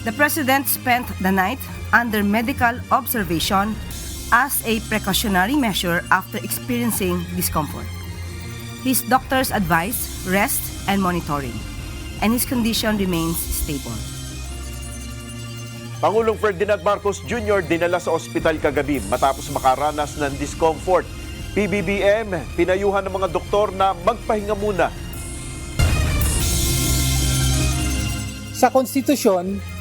The President spent the night under medical observation as a precautionary measure after experiencing discomfort. His doctors advise rest and monitoring, and his condition remains stable. Pangulong Ferdinand Marcos Jr. dinala sa ospital kagabi matapos makaranas ng discomfort. PBBM, pinayuhan ng mga doktor na magpahinga muna. Sa konstitusyon,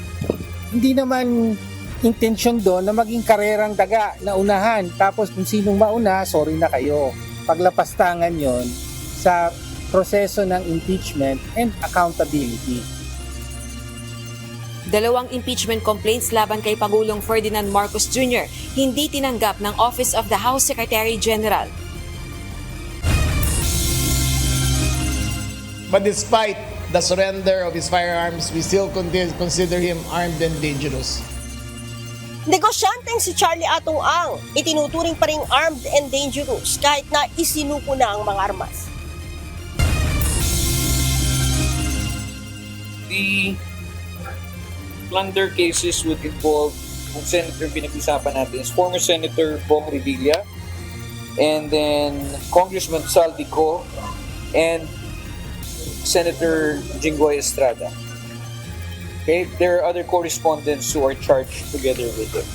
hindi naman intensyon doon na maging karerang daga na unahan. Tapos kung sinong mauna, sorry na kayo. Paglapastangan yon sa proseso ng impeachment and accountability. Dalawang impeachment complaints laban kay Pangulong Ferdinand Marcos Jr. hindi tinanggap ng Office of the House Secretary General. But despite the surrender of his firearms, we still consider him armed and dangerous. Negosyanteng si Charlie Atong Ang itinuturing pa ring armed and dangerous kahit na isinuko na ang mga armas. The plunder cases would involve, kung senator pinag-usapan natin, is former Senator Bong Revilla, and then Congressman Saldico, and Senator Jinggoy Estrada. Okay, there are other correspondents who are charged together with him.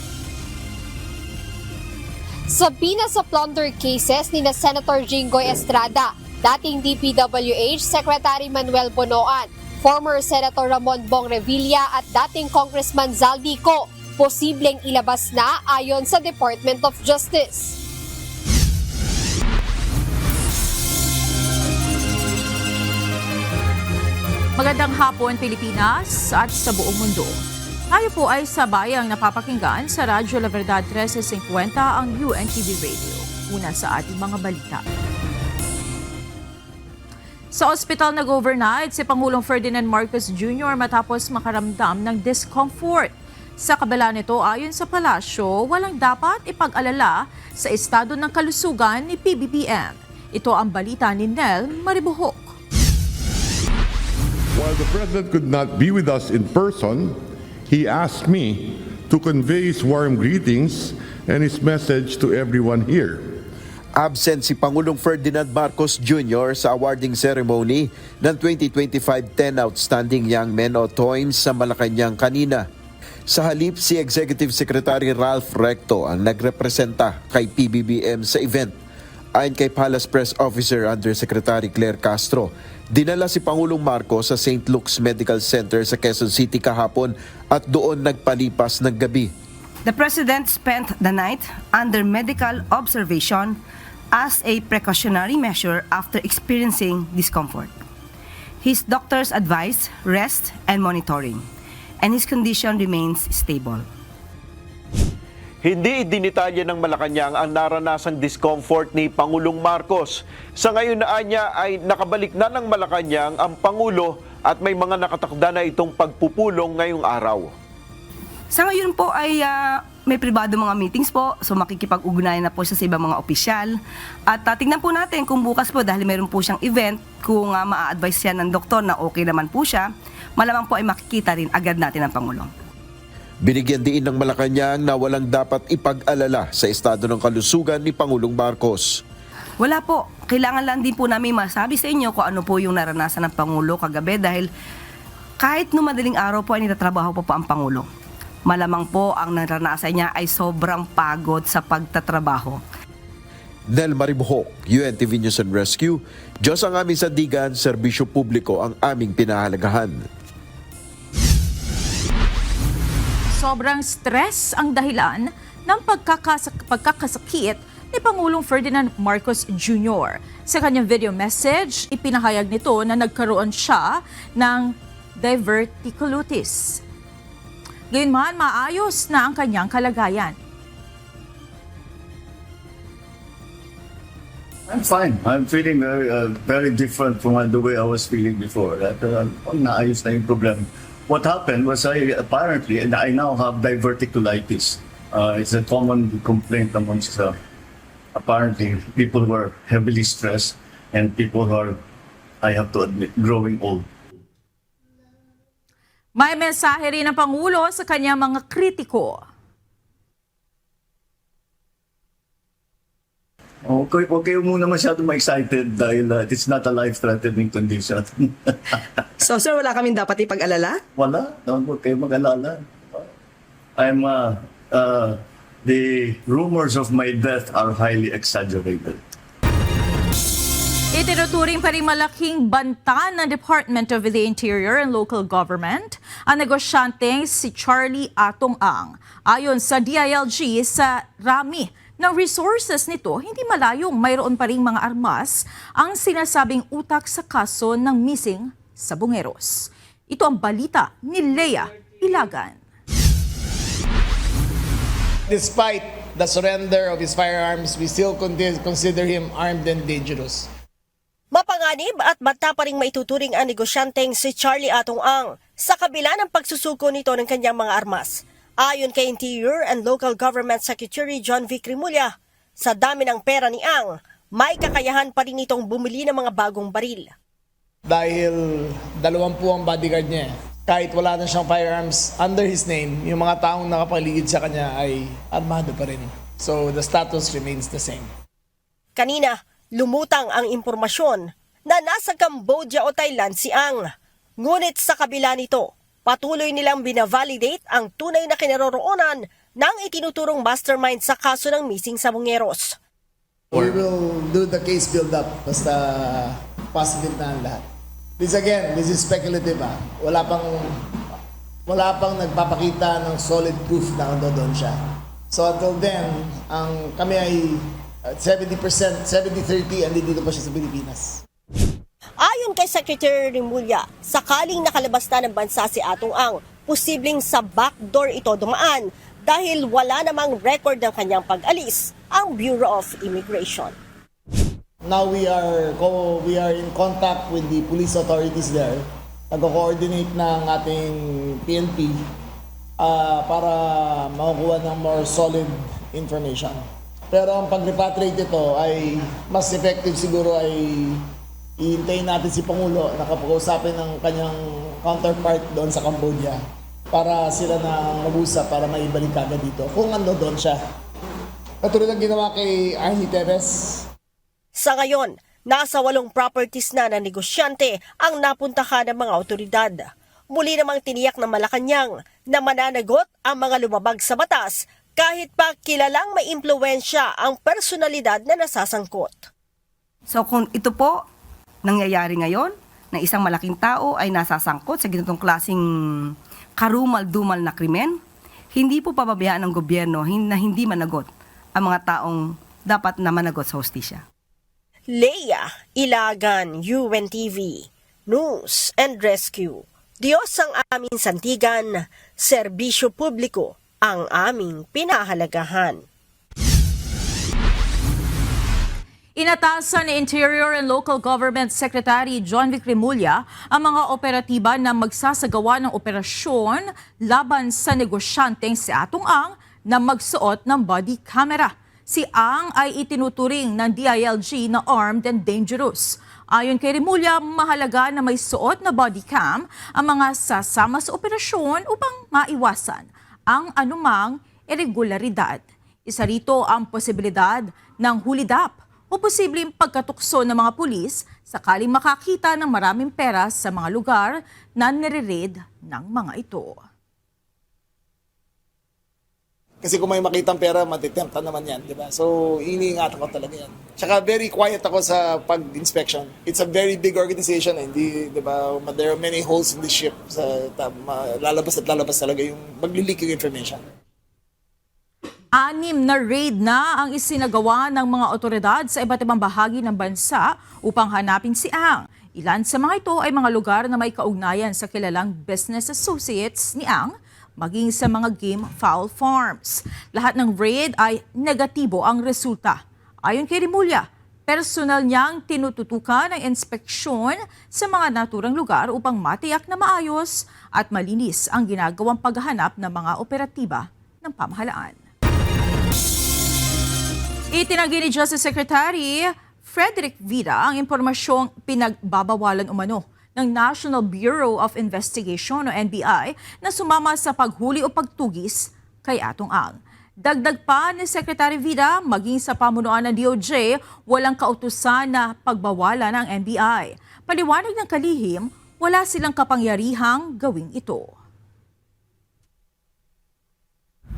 Sabi na sa plunder cases ni na Senator Jinggoy Estrada, dating DPWH Secretary Manuel Bonoan, former Senator Ramon Bong Revilla at dating Congressman Zaldico, posibleng ilabas na ayon sa Department of Justice. Magandang hapon Pilipinas at sa buong mundo. Tayo po ay sabayang napapakinggan sa Radyo La Verdad 1350 ang UNTV Radio. Una sa ating mga balita. Sa ospital nag-overnight si Pangulong Ferdinand Marcos Jr. matapos makaramdam ng discomfort. Sa kabila nito, ayon sa palasyo, walang dapat ipag-alala sa estado ng kalusugan ni PBBM. Ito ang balita ni Nel Maribuhok. While the President could not be with us in person, he asked me to convey his warm greetings and his message to everyone here. Absent si Pangulong Ferdinand Marcos Jr. sa awarding ceremony ng 2025 10 Outstanding Young Men o TOYMS sa Malacanang kanina. Sa halip, si Executive Secretary Ralph Recto ang nagrepresenta kay PBBM sa event. Ayon kay Palace Press Officer Undersecretary Claire Castro, dinala si Pangulong Marcos sa St. Luke's Medical Center sa Quezon City kahapon at doon nagpalipas ng gabi. The President spent the night under medical observation as a precautionary measure after experiencing discomfort. His doctors advise rest and monitoring, and his condition remains stable. Hindi idinitalya ng Malacanang ang naranasang discomfort ni Pangulong Marcos. Sa ngayon na anya ay nakabalik na ng Malacanang ang Pangulo at may mga nakatakda na itong pagpupulong ngayong araw. Sa ngayon po ay may pribado mga meetings po, so makikipag-ugnayan na po siya sa ibang mga opisyal. At tingnan po natin kung bukas po, dahil meron po siyang event, kung ma-advise siya ng doktor na okay naman po siya, malamang po ay makikita rin agad natin ang Pangulo. Binigyan din ng Malacanang na walang dapat ipag-alala sa estado ng kalusugan ni Pangulong Marcos. Wala po, kailangan lang din po namin masabi sa inyo kung ano po yung naranasan ng Pangulo kagabi dahil kahit no madaling araw po ay nitatrabaho po ang Pangulo. Malamang po ang naranasan niya ay sobrang pagod sa pagtatrabaho. Nel Maribuhok, UNTV News and Rescue. Diyos ang aming sandigan, serbisyo publiko ang aming pinahalagahan. Sobrang stress ang dahilan ng pagkakasakit ni Pangulong Ferdinand Marcos Jr. Sa kanyang video message, ipinahayag nito na nagkaroon siya ng diverticulitis. Gayunman, maayos na ang kanyang kalagayan. I'm fine. I'm feeling very different from the way I was feeling before. Naayos na yung problem. What happened was apparently, and I now have diverticulitis. It's a common complaint amongst apparently people who are heavily stressed and people who are, I have to admit, growing old. May mensahe rin ng Pangulo sa kanyang mga kritiko. Okay, huwag kayo muna masyado ma-excited dahil it's not a life-threatening condition. So sir, wala kaming dapat ipag-alala? Wala, huwag kayo mag-alala. The rumors of my death are highly exaggerated. Itinuturing pa rin malaking banta ng Department of the Interior and Local Government ang negosyanteng si Charlie Atong Ang. Ayon sa DILG, sa rami ng resources nito, hindi malayong mayroon pa ring mga armas ang sinasabing utak sa kaso ng missing sa Bungeros. Ito ang balita ni Lea Ilagan. Despite the surrender of his firearms, we still consider him armed and dangerous. Mapanganib at banta pa rin maituturing ang negosyanteng si Charlie Atong Ang sa kabila ng pagsusuko nito ng kanyang mga armas. Ayon kay Interior and Local Government Secretary John Vic Rimulya, sa dami ng pera ni Ang, may kakayahan pa rin itong bumili ng mga bagong baril. Dahil 20 ang bodyguard niya. Kahit wala na siyang firearms under his name, yung mga taong nakapaligid sa kanya ay armado pa rin. So the status remains the same. Kanina, lumutang ang impormasyon na nasa Cambodia o Thailand si Ang. Ngunit sa kabila nito, patuloy nilang binavalidate ang tunay na kinaroroonan ng itinuturong mastermind sa kaso ng missing sa Bungeros. We will do the case build-up basta positive na ang lahat. This is speculative. Wala pang nagpapakita ng solid proof na doon siya. So until then, kami ay 70%, 70-30 andito pa siya sa Pilipinas. Ayon kay Secretary Rimulya, sakaling nakalabas na ng bansa si Atong Ang, posibleng sa backdoor ito dumaan dahil wala namang record ng kanyang pag-alis ang Bureau of Immigration. Now we are in contact with the police authorities there. Nag-coordinate ng ating PNP para makukuha ng more solid information. Pero ang pag-repatriate ito ay mas effective siguro ay ihintayin natin si Pangulo na kapag-usapin ng kanyang counterpart doon sa Cambodia para sila na mag-usap para maibalik agad dito kung ano doon siya. Katulad ng ginawa kay Arnie Teves. Sa ngayon, nasa 8 properties na negosyante ang napuntahan ng mga otoridad. Muli namang tiniyak ng Malacanang na mananagot ang mga lumabag sa batas kahit pa kilalang may impluwensya ang personalidad na nasasangkot. So kung ito po nangyayari ngayon, na isang malaking tao ay nasasangkot sa ganitong klaseng karumal-dumal na krimen, hindi po pababayaan ng gobyerno na hindi managot ang mga taong dapat na managot sa hustisya. Lea Ilagan, UNTV, News and Rescue. Diyos ang aming santigan, serbisyo publiko ang aming pinahalagahan. Inatasan ni Interior and Local Government Secretary John Vic Rimulya ang mga operatiba na magsasagawa ng operasyon laban sa negosyanteng si Atong Ang na magsuot ng body camera. Si Ang ay itinuturing ng DILG na armed and dangerous. Ayon kay Rimulya, mahalaga na may suot na body cam ang mga sasama sa operasyon upang maiwasan ang anumang irregularidad. Isa rito ang posibilidad ng hulidap o posibleng pagkatukso ng mga pulis sakaling makakita ng maraming pera sa mga lugar na nire-raid ng mga ito. Kasi kung may makitang pera, matitempta naman yan, di ba? So, iniingatan ko talaga yan. Tsaka very quiet ako sa pag-inspection. It's a very big organization, hindi, di ba? There are many holes in the ship. Lalabas at lalabas talaga yung magli-leak yung information. 6 na raid na ang isinagawa ng mga otoridad sa iba't ibang bahagi ng bansa upang hanapin si Ang. Ilan sa mga ito ay mga lugar na may kaugnayan sa kilalang business associates ni Ang, maging sa mga game fowl farms. Lahat ng raid ay negatibo ang resulta. Ayon kay Rimulya, personal niyang tinututukan ang inspeksyon sa mga naturang lugar upang matiyak na maayos at malinis ang ginagawang paghahanap ng mga operatiba ng pamahalaan. Itinanggi ni Justice Secretary Frederick Vida ang impormasyong pinagbabawalan umano ng ng National Bureau of Investigation o NBI na sumama sa paghuli o pagtugis kay Atong Ang. Dagdag pa ni Secretary Vida, maging sa pamunuan ng DOJ, walang kautusan na pagbawalan ng NBI. Paliwanag ng kalihim, wala silang kapangyarihang gawing ito.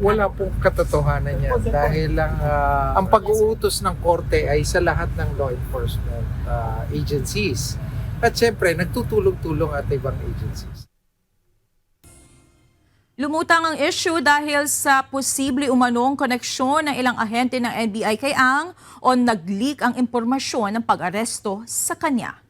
Wala pong katotohanan yan dahil ang pag-uutos ng korte ay sa lahat ng law enforcement agencies. At syempre, nagtutulong-tulong at ibang agencies. Lumutang ang issue dahil sa posible umanong koneksyon ng ilang ahente ng NBI kay Ang o nag-leak ang impormasyon ng pag-aresto sa kanya.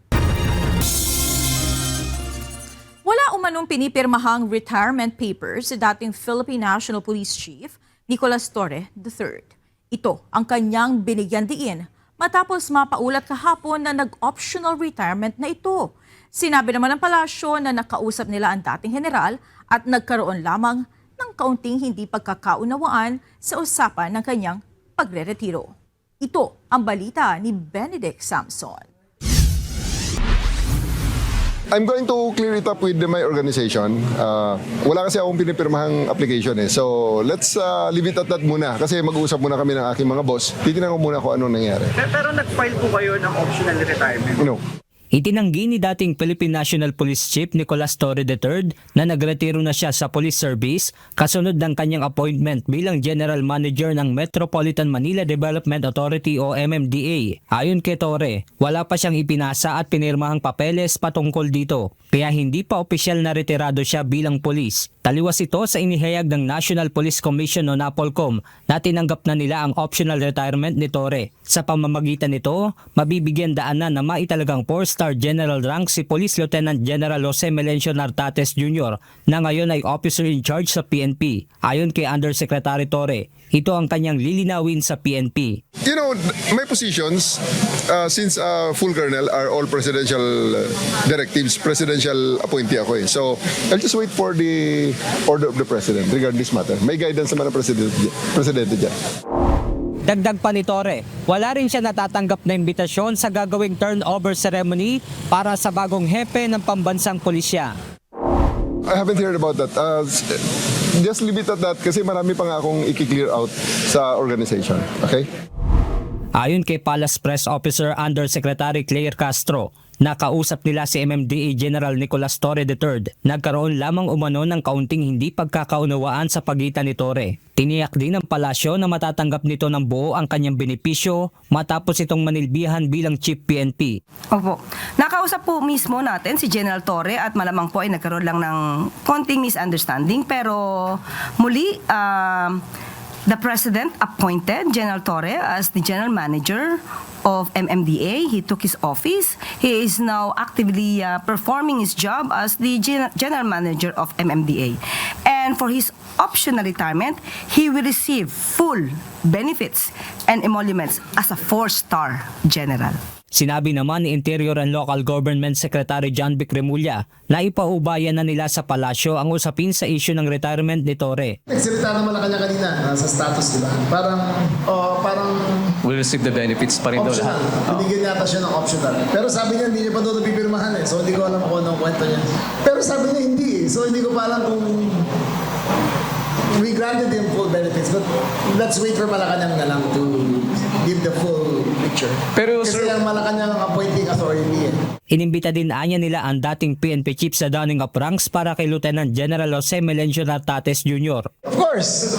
Wala umanong pinipirmahang retirement papers si dating Philippine National Police Chief Nicolas Torre III. Ito ang kanyang binigyan diin matapos mapaulat kahapon na nag-optional retirement na ito. Sinabi naman ng palasyo na nakausap nila ang dating general at nagkaroon lamang ng kaunting hindi pagkakaunawaan sa usapan ng kanyang pagre-retiro. Ito ang balita ni Benedict Samson. I'm going to clear it up with my organization. Wala kasi akong pinipirmahang application eh. So let's leave it at that muna. Kasi mag-uusap muna kami ng aking mga boss. Titignan ko muna kung anong nangyari. Pero nag-file po kayo ng optional retirement? No. Itinanggi ni dating Philippine National Police Chief Nicolas Torre III na nagretiro na siya sa police service kasunod ng kanyang appointment bilang General Manager ng Metropolitan Manila Development Authority o MMDA. Ayon kay Torre, wala pa siyang ipinasa at pinirmahang papeles patungkol dito, kaya hindi pa opisyal na retirado siya bilang pulis. Taliwas ito sa inihayag ng National Police Commission o NAPOLCOM na tinanggap na nila ang optional retirement ni Torre. Sa pamamagitan nito, mabibigyan daanan na maitalagang 4-star general rank si Police Lieutenant General Jose Melencio Nartates Jr. na ngayon ay officer in charge sa PNP. Ayon kay Undersecretary Torre, ito ang kanyang lilinawin sa PNP. You know, my positions since full colonel are all presidential directives, presidential appointee ako eh. So I'll just wait for the order of the president regarding this matter. May guidance naman ng presidente dyan. Dagdag pa ni Torre, wala rin siya natatanggap na imbitasyon sa gagawing turnover ceremony para sa bagong hepe ng pambansang pulisya. I haven't heard about that. Just leave it at that kasi marami pa nga akong i-clear out sa organization. Okay? Ayon kay Palace Press Officer Undersecretary Claire Castro, nakausap nila si MMDA General Nicolas Torre III. Nagkaroon lamang umano ng kaunting hindi pagkakaunawaan sa pagitan ni Torre. Tiniyak din ng palasyo na matatanggap nito ng buo ang kanyang benepisyo matapos itong manilbihan bilang Chief PNP. Opo. Nakausap po mismo natin si General Torre at malamang po ay nagkaroon lang ng konting misunderstanding pero muli the President appointed General Torre as the General Manager of MMDA. He took his office. He is now actively performing his job as the General Manager of MMDA. And for his optional retirement, he will receive full benefits and emoluments as a 4-star general. Sinabi naman ni Interior and Local Government Secretary John Vic Remulla na ipaubayan na nila sa palasyo ang usapin sa issue ng retirement ni Torre. Nagsalita naman na kanya kanina sa status, di ba? Parang Will receive the benefits pa rin daw optional. lahat. Binigyan yata siya ng optional. Pero sabi niya, hindi niya pa doon pipirmahan eh. So hindi ko alam kung anong kwento niya. Pero sabi niya hindi eh. So hindi ko pa alam kung we granted him full benefits. But let's wait for Malacanang na lang to give the full picture. Pero kasi ang Malacanang appointing authority eh. Inimbita din anya nila ang dating PNP chief sa downing of ranks para kay Lieutenant General Jose Melencio Nartates Jr. Of course.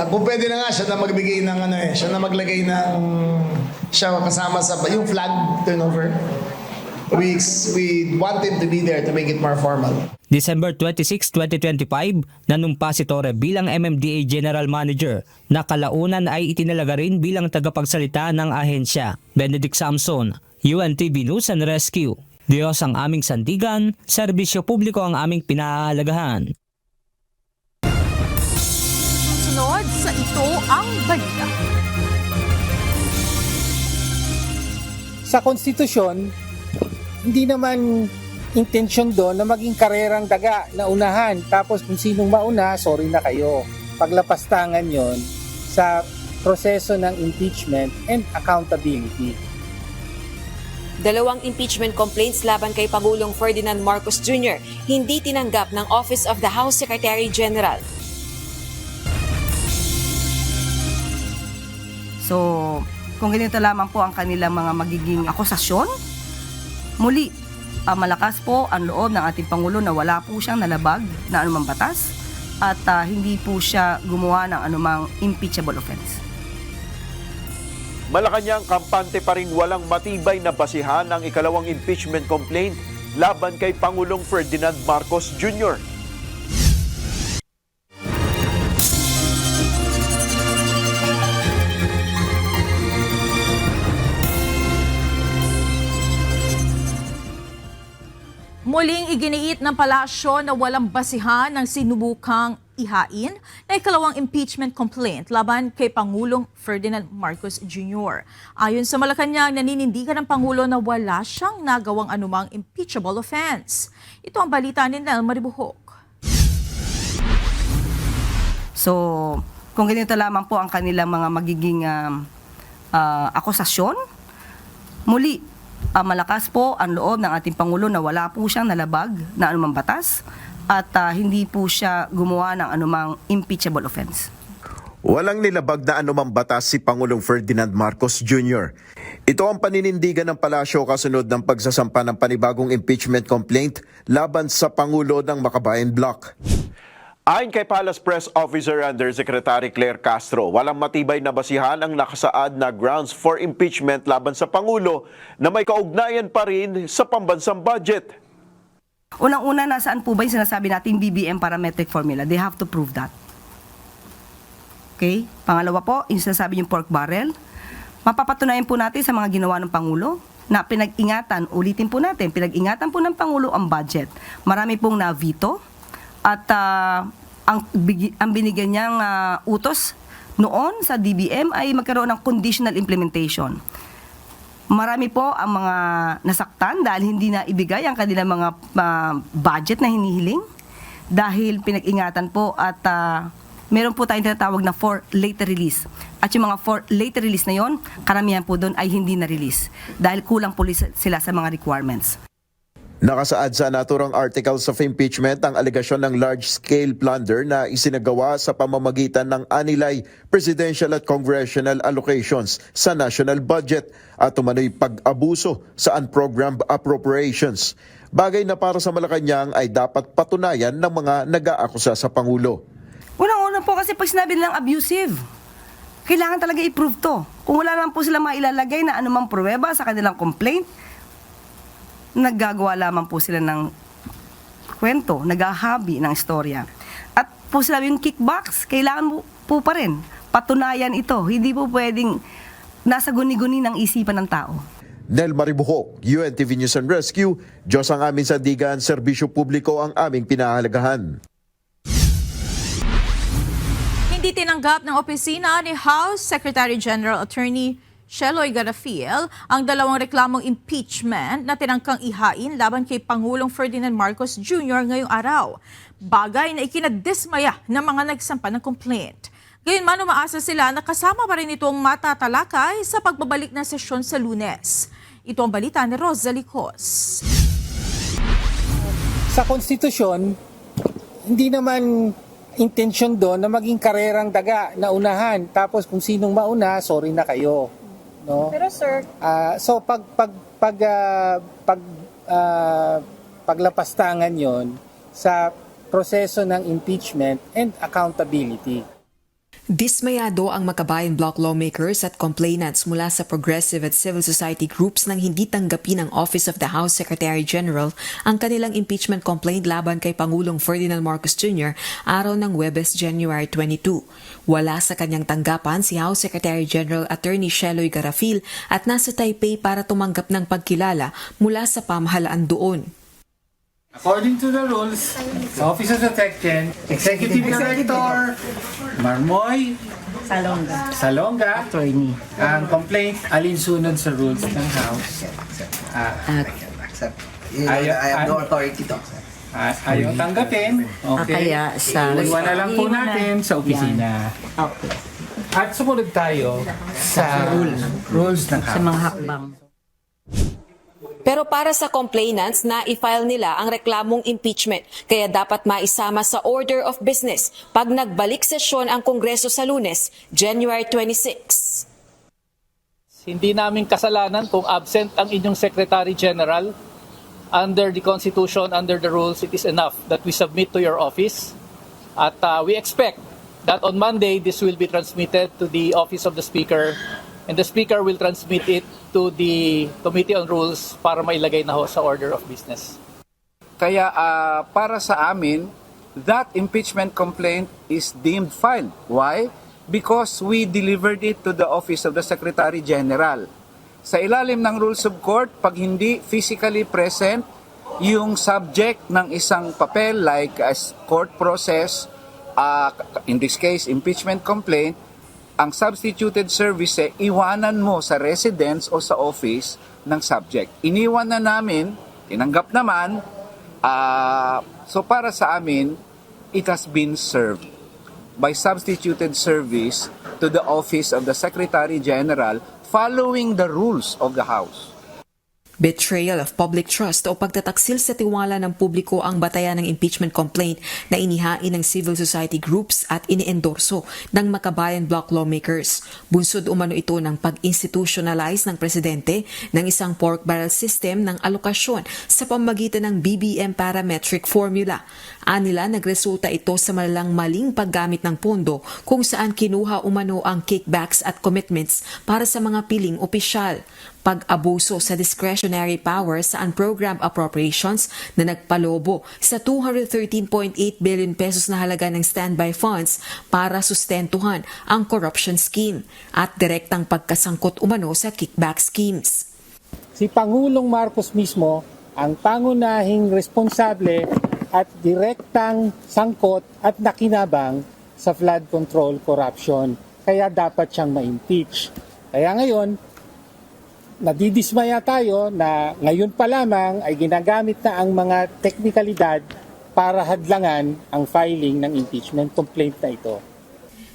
Kung pwede na nga siya na magbigay ng siya na maglagay ng siya kasama sa yung flag turnover. We want him to be there to make it more formal. December 26, 2025, nanumpa si Torre bilang MMDA General Manager na kalaunan ay itinalaga rin bilang tagapagsalita ng ahensya. Benedict Samson, UNTV News and Rescue. Diyos ang aming sandigan, serbisyo publiko ang aming pinahalagahan. Sunod sa Ito ang Balita. Sa konstitusyon, hindi naman intensyon doon na maging karerang daga na unahan. Tapos kung sinong mauna, sorry na kayo. Paglapastangan yon sa proseso ng impeachment and accountability. Dalawang impeachment complaints laban kay Pangulong Ferdinand Marcos Jr. hindi tinanggap ng Office of the House Secretary General. So, kung ganito lamang po ang kanilang mga magiging akusasyon, muli, malakas po ang loob ng ating Pangulo na wala po siyang nalabag na anumang batas at hindi po siya gumawa ng anumang impeachable offense. Malacanang kampante pa rin walang matibay na basihan ang ikalawang impeachment complaint laban kay Pangulong Ferdinand Marcos Jr. Muling iginiit ng palasyo na walang basihan ng sinubukang ihain na ikalawang impeachment complaint laban kay Pangulong Ferdinand Marcos Jr. Ayon sa Malacanang, naninindigan ng Pangulo na wala siyang nagawang anumang impeachable offense. Ito ang balita ni Nel Maribuhok. So, kung ganito lamang po ang kanilang mga magiging akusasyon, muli, malakas po ang loob ng ating Pangulo na wala po siyang nalabag na anumang batas at hindi po siya gumawa ng anumang impeachable offense. Walang nilabag na anumang batas si Pangulong Ferdinand Marcos Jr. Ito ang paninindigan ng palasyo kasunod ng pagsasampa ng panibagong impeachment complaint laban sa Pangulo ng Makabayan Bloc. Ayon kay Palace Press Officer Undersecretary Claire Castro, walang matibay na basihan ang nakasaad na grounds for impeachment laban sa Pangulo na may kaugnayan pa rin sa pambansang budget. Unang-una, nasaan po ba yung sinasabi nating BBM parametric formula? They have to prove that. Okay? Pangalawa po, yung sinasabi yung pork barrel. Mapapatunayan po natin sa mga ginawa ng Pangulo na pinag-ingatan, ulitin po natin, pinag-ingatan po ng Pangulo ang budget. Marami pong na-veto at ang binigyan niyang utos noon sa DBM ay magkaroon ng conditional implementation. Marami po ang mga nasaktan dahil hindi na ibigay ang kanilang mga budget na hinihiling dahil pinag-ingatan po at meron po tayong tinatawag na for later release. At yung mga for later release na yon, karamihan po doon ay hindi na-release dahil kulang po sila sa mga requirements. Nakasaad sa naturang articles of impeachment ang alegasyon ng large-scale plunder na isinagawa sa pamamagitan ng anilay presidential at congressional allocations sa national budget at umano'y pag-abuso sa unprogrammed appropriations. Bagay na para sa Malacanang ay dapat patunayan ng mga nag-aakusa sa Pangulo. Unang-una po kasi pag sinabi nilang abusive, kailangan talaga i-prove to. Kung wala naman po sila mailalagay na anumang pruweba sa kanilang complaint, naggagawa lamang po sila ng kwento, naghahabi ng istorya. At po sila yung kickbacks, kailangan po pa rin patunayan ito. Hindi po pwedeng nasa guni-guni ng isipan ng tao. Nel Maribuhok, UNTV News and Rescue, Diyos ang aming sandigan, serbisyo publiko ang aming pinahalagahan. Hindi tinanggap ng opisina ni House Secretary General Attorney Sheloy Garafil ang dalawang reklamong impeachment na tinangkang ihain laban kay Pangulong Ferdinand Marcos Jr. ngayong araw. Bagay na ikinadismaya ng mga nagsampa ng complaint. Gayunman, umaasa sila na kasama pa rin itong matatalakay sa pagbabalik ng sesyon sa Lunes. Ito ang balita ni Rosalie Cos. Sa konstitusyon, hindi naman intensyon doon na maging karerang daga na unahan. Tapos kung sinong mauna, sorry na kayo. No? Pero sir, so paglapastangan yon sa proseso ng impeachment and accountability. Dismayado ang Makabayan Bloc lawmakers at complainants mula sa progressive at civil society groups nang hindi tanggapin ng Office of the House Secretary General ang kanilang impeachment complaint laban kay Pangulong Ferdinand Marcos Jr. araw ng Huwebes, January 22. Wala sa kanyang tanggapan si House Secretary General Attorney Sheloy Garafil at nasa Taipei para tumanggap ng pagkilala mula sa pamahalaan doon. According to the rules, sa Office of the Executive Director, Marmoy Salonga, Attorney. Ang complaint, alinsunod sa rules ng House. I have no authority to. Ayaw tanggapin. Okay. Kaya sa... Iwan na lang po natin sa opisina. Okay. At sumunod tayo sa rules ng House. Sa mga hakbang. Pero para sa complainants, na-file nila ang reklamong impeachment, kaya dapat maisama sa order of business pag nagbalik sesyon ang Kongreso sa Lunes, January 26. Hindi namin kasalanan kung absent ang inyong Secretary General. Under the Constitution, under the rules, it is enough that we submit to your office. At we expect that on Monday, this will be transmitted to the Office of the Speaker, and the Speaker will transmit it to the Committee on Rules para mailagay na ho sa order of business. Kaya para sa amin, that impeachment complaint is deemed filed. Why? Because we delivered it to the Office of the Secretary General. Sa ilalim ng Rules of Court, pag hindi physically present yung subject ng isang papel like as court process, in this case, impeachment complaint, ang substituted service, iwanan mo sa residence o sa office ng subject. Iniwan na namin, tinanggap naman, so para sa amin, it has been served by substituted service to the Office of the Secretary General following the rules of the House. Betrayal of public trust o pagtataksil sa tiwala ng publiko ang batayan ng impeachment complaint na inihain ng civil society groups at iniendorso ng Makabayan Bloc lawmakers. Bunsod umano ito ng pag-institutionalize ng presidente ng isang pork barrel system ng alokasyon sa pamamagitan ng BBM parametric formula. Anila, nagresulta ito sa malalang maling paggamit ng pondo kung saan kinuha umano ang kickbacks at commitments para sa mga piling opisyal. Pag-abuso sa discretionary power sa unprogrammed appropriations na nagpalobo sa 213.8 billion pesos na halaga ng standby funds para sustentuhan ang corruption scheme at direktang pagkasangkot umano sa kickback schemes. Si Pangulong Marcos mismo ang pangunahing responsable at direktang sangkot at nakinabang sa flood control corruption. Kaya dapat siyang ma-impeach. Kaya ngayon, nadidismaya tayo na ngayon pa lamang ay ginagamit na ang mga teknikalidad para hadlangan ang filing ng impeachment complaint na ito.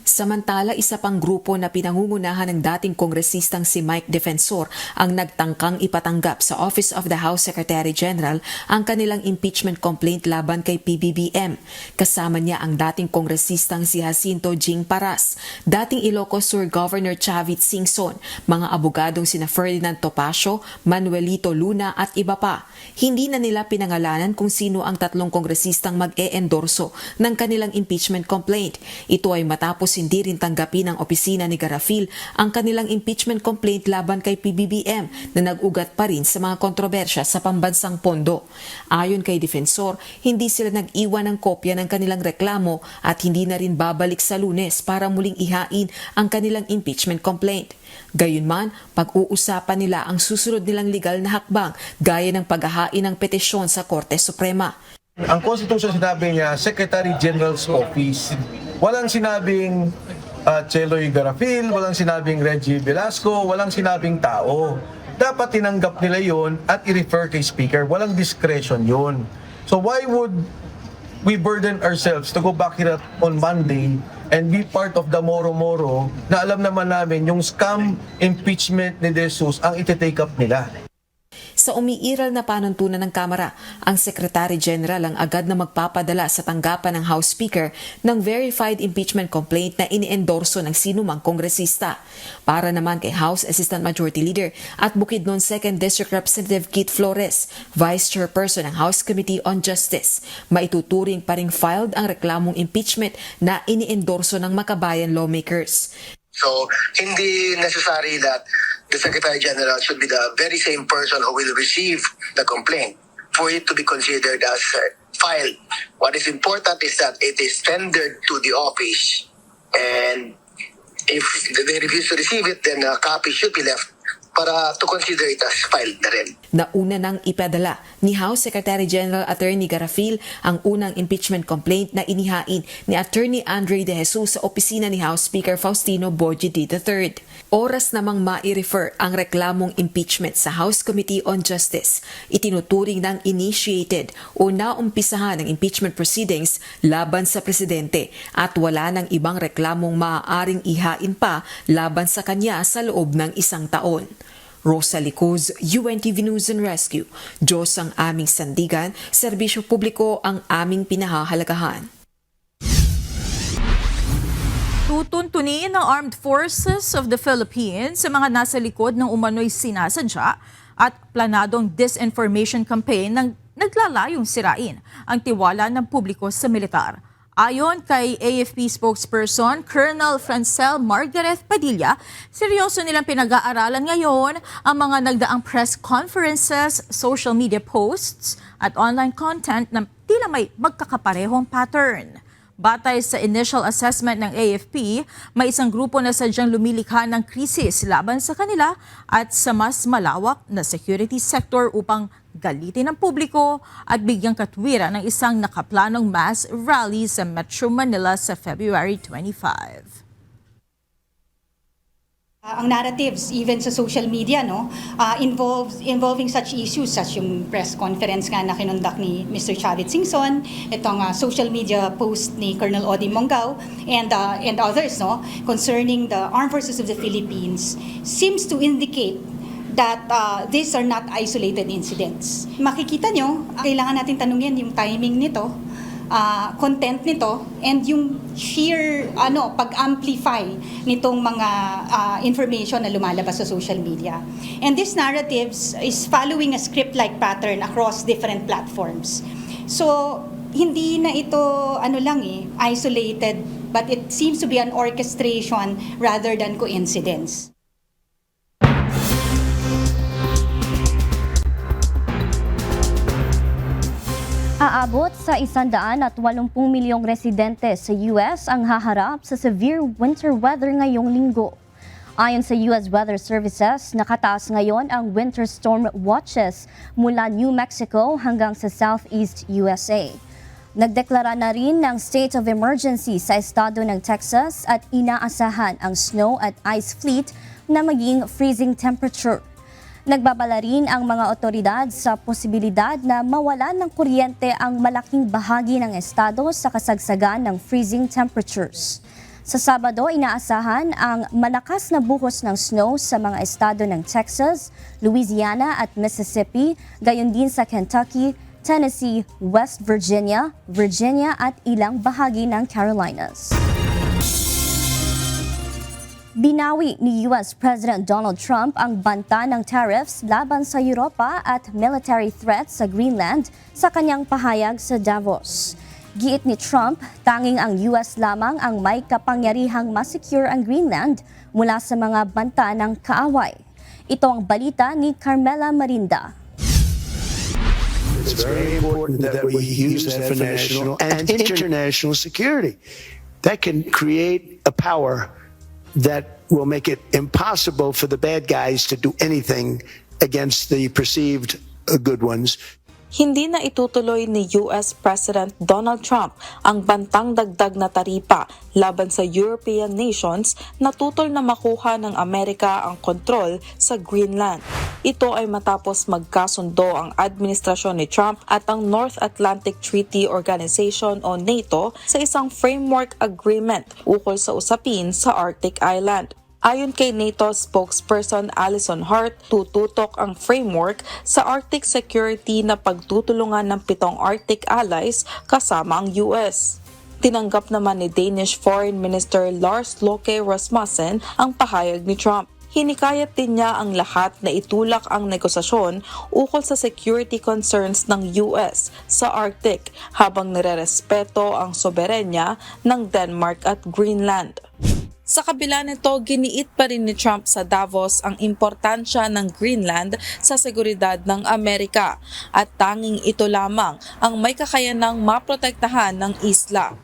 Samantala, isa pang grupo na pinangungunahan ng dating kongresistang si Mike Defensor ang nagtangkang ipatanggap sa Office of the House Secretary General ang kanilang impeachment complaint laban kay PBBM. Kasama niya ang dating kongresistang si Jacinto Jing Paras, dating Ilocos Sur Governor Chavit Singson, mga abogadong sina Ferdinand Topacio, Manuelito Luna at iba pa. Hindi na nila pinangalanan kung sino ang tatlong kongresistang mag-e-endorso ng kanilang impeachment complaint. Ito ay matapos hindi rin tanggapin ng opisina ni Garafil ang kanilang impeachment complaint laban kay PBBM na nag-ugat pa rin sa mga kontrobersya sa pambansang pondo. Ayon kay Defensor, hindi sila nag-iwan ng kopya ng kanilang reklamo at hindi na rin babalik sa Lunes para muling ihain ang kanilang impeachment complaint. Gayunman, pag-uusapan nila ang susunod nilang legal na hakbang gaya ng paghahain ng petisyon sa Korte Suprema. Ang Constitution sinabi niya, Secretary General's Office. Walang sinabing Cheloy Garafil, walang sinabing Reggie Velasco, walang sinabing tao. Dapat tinanggap nila yon at i-refer kay Speaker. Walang discretion yun. So why would we burden ourselves to go back here on Monday and be part of the moro-moro na alam naman namin yung scam impeachment ni De Jesus ang iti-take up nila. Sa umiiral na panuntunan ng Kamara, ang Secretary General ang agad na magpapadala sa tanggapan ng House Speaker ng verified impeachment complaint na iniendorso ng sinumang kongresista. Para naman kay House Assistant Majority Leader at Bukidnon 2nd District Representative Kit Flores, Vice Chairperson ng House Committee on Justice, maituturing pa ring filed ang reklamong impeachment na iniendorso ng Makabayan lawmakers. So, hindi necessary that the Secretary General should be the very same person who will receive the complaint for it to be considered as filed. What is important is that it is tendered to the office, and if they refuse to receive it, then a copy should be left para to consider it as filed na rin. Nauna nang ipadala ni House Secretary General Attorney Garafil ang unang impeachment complaint na inihain ni Attorney Andre De Jesus sa opisina ni House Speaker Faustino Boyede III. Oras namang mai-refer ang reklamong impeachment sa House Committee on Justice. Itinuturing ng initiated o naumpisahan ng impeachment proceedings laban sa presidente at wala ng ibang reklamong maaaring ihain pa laban sa kanya sa loob ng isang taon. Rosa Licuz, UNTV News and Rescue. Diyos ang aming sandigan, serbisyo publiko ang aming pinahahalagahan. Tutuntunin ng Armed Forces of the Philippines sa mga nasa likod ng umano'y sinasadya at planadong disinformation campaign ng naglalayong sirain ang tiwala ng publiko sa militar. Ayon kay AFP spokesperson Colonel Francel Margaret Padilla, seryoso nilang pinag-aaralan ngayon ang mga nagdaang press conferences, social media posts at online content na tila may magkakaparehong pattern. Batay sa initial assessment ng AFP, may isang grupo na sadyang lumilikha ng krisis laban sa kanila at sa mas malawak na security sector upang galitin ang publiko at bigyang katwiran ng isang nakaplanong mass rally sa Metro Manila sa February 25. Ang narratives even sa social media involving such issues such yung press conference nga na kinundak ni Mr. Chavit Singson, itong social media post ni Colonel Odi Mongao and others concerning the Armed Forces of the Philippines seems to indicate that these are not isolated incidents. Makikita nyo, kailangan natin tanungin yung timing nito, content nito, and yung sheer pag-amplify nitong mga information na lumalabas sa social media. And this narratives is following a script-like pattern across different platforms. So, hindi na ito isolated, but it seems to be an orchestration rather than coincidence. Aabot sa 180 milyong residente sa US ang haharap sa severe winter weather ngayong linggo. Ayon sa US Weather Services, nakataas ngayon ang winter storm watches mula New Mexico hanggang sa Southeast USA. Nagdeklara na rin ng state of emergency sa estado ng Texas at inaasahan ang snow at ice fleet na maging freezing temperature. Nagbabala rin ang mga otoridad sa posibilidad na mawalan ng kuryente ang malaking bahagi ng estado sa kasagsagan ng freezing temperatures. Sa Sabado, inaasahan ang malakas na buhos ng snow sa mga estado ng Texas, Louisiana at Mississippi, gayon din sa Kentucky, Tennessee, West Virginia, Virginia at ilang bahagi ng Carolinas. Binawi ni US President Donald Trump ang banta ng tariffs laban sa Europa at military threats sa Greenland sa kanyang pahayag sa Davos. Giit ni Trump, tanging ang US lamang ang may kapangyarihang masecure ang Greenland mula sa mga banta ng kaaway. Ito ang balita ni Carmela Marinda. It's very important that we use that for national and international security. That can create a power that will make it impossible for the bad guys to do anything against the perceived good ones. Hindi na itutuloy ni US President Donald Trump ang bantang dagdag na taripa laban sa European nations na tutol na makuha ng Amerika ang kontrol sa Greenland. Ito ay matapos magkasundo ang administrasyon ni Trump at ang North Atlantic Treaty Organization o NATO sa isang framework agreement ukol sa usapin sa Arctic Island. Ayon kay NATO spokesperson Alison Hart, tututok ang framework sa Arctic security na pagtutulungan ng 7 Arctic allies kasama ang US. Tinanggap naman ni Danish Foreign Minister Lars Løkke Rasmussen ang pahayag ni Trump. Hinikayat din niya ang lahat na itulak ang negosasyon ukol sa security concerns ng US sa Arctic habang nirerespeto ang soberenya ng Denmark at Greenland. Sa kabila nito, giniit pa rin ni Trump sa Davos ang importansya ng Greenland sa seguridad ng Amerika at tanging ito lamang ang may kakayanang maprotektahan ng isla.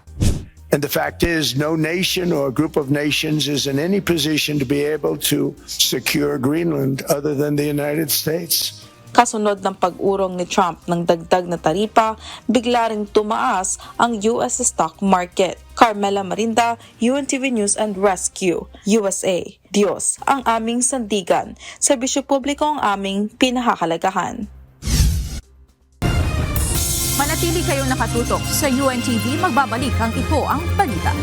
And the fact is, no nation or group of nations is in any position to be able to secure Greenland other than the United States. Kasunod ng pag-urong ni Trump ng dagdag na taripa, bigla ring tumaas ang US stock market. Carmela Marinda, UNTV News and Rescue, USA. Diyos ang aming sandigan. Serbisyo publiko ang aming pinahahalagahan. Manatili kayong nakatutok sa UNTV. Magbabalik ang Ito ang Balita.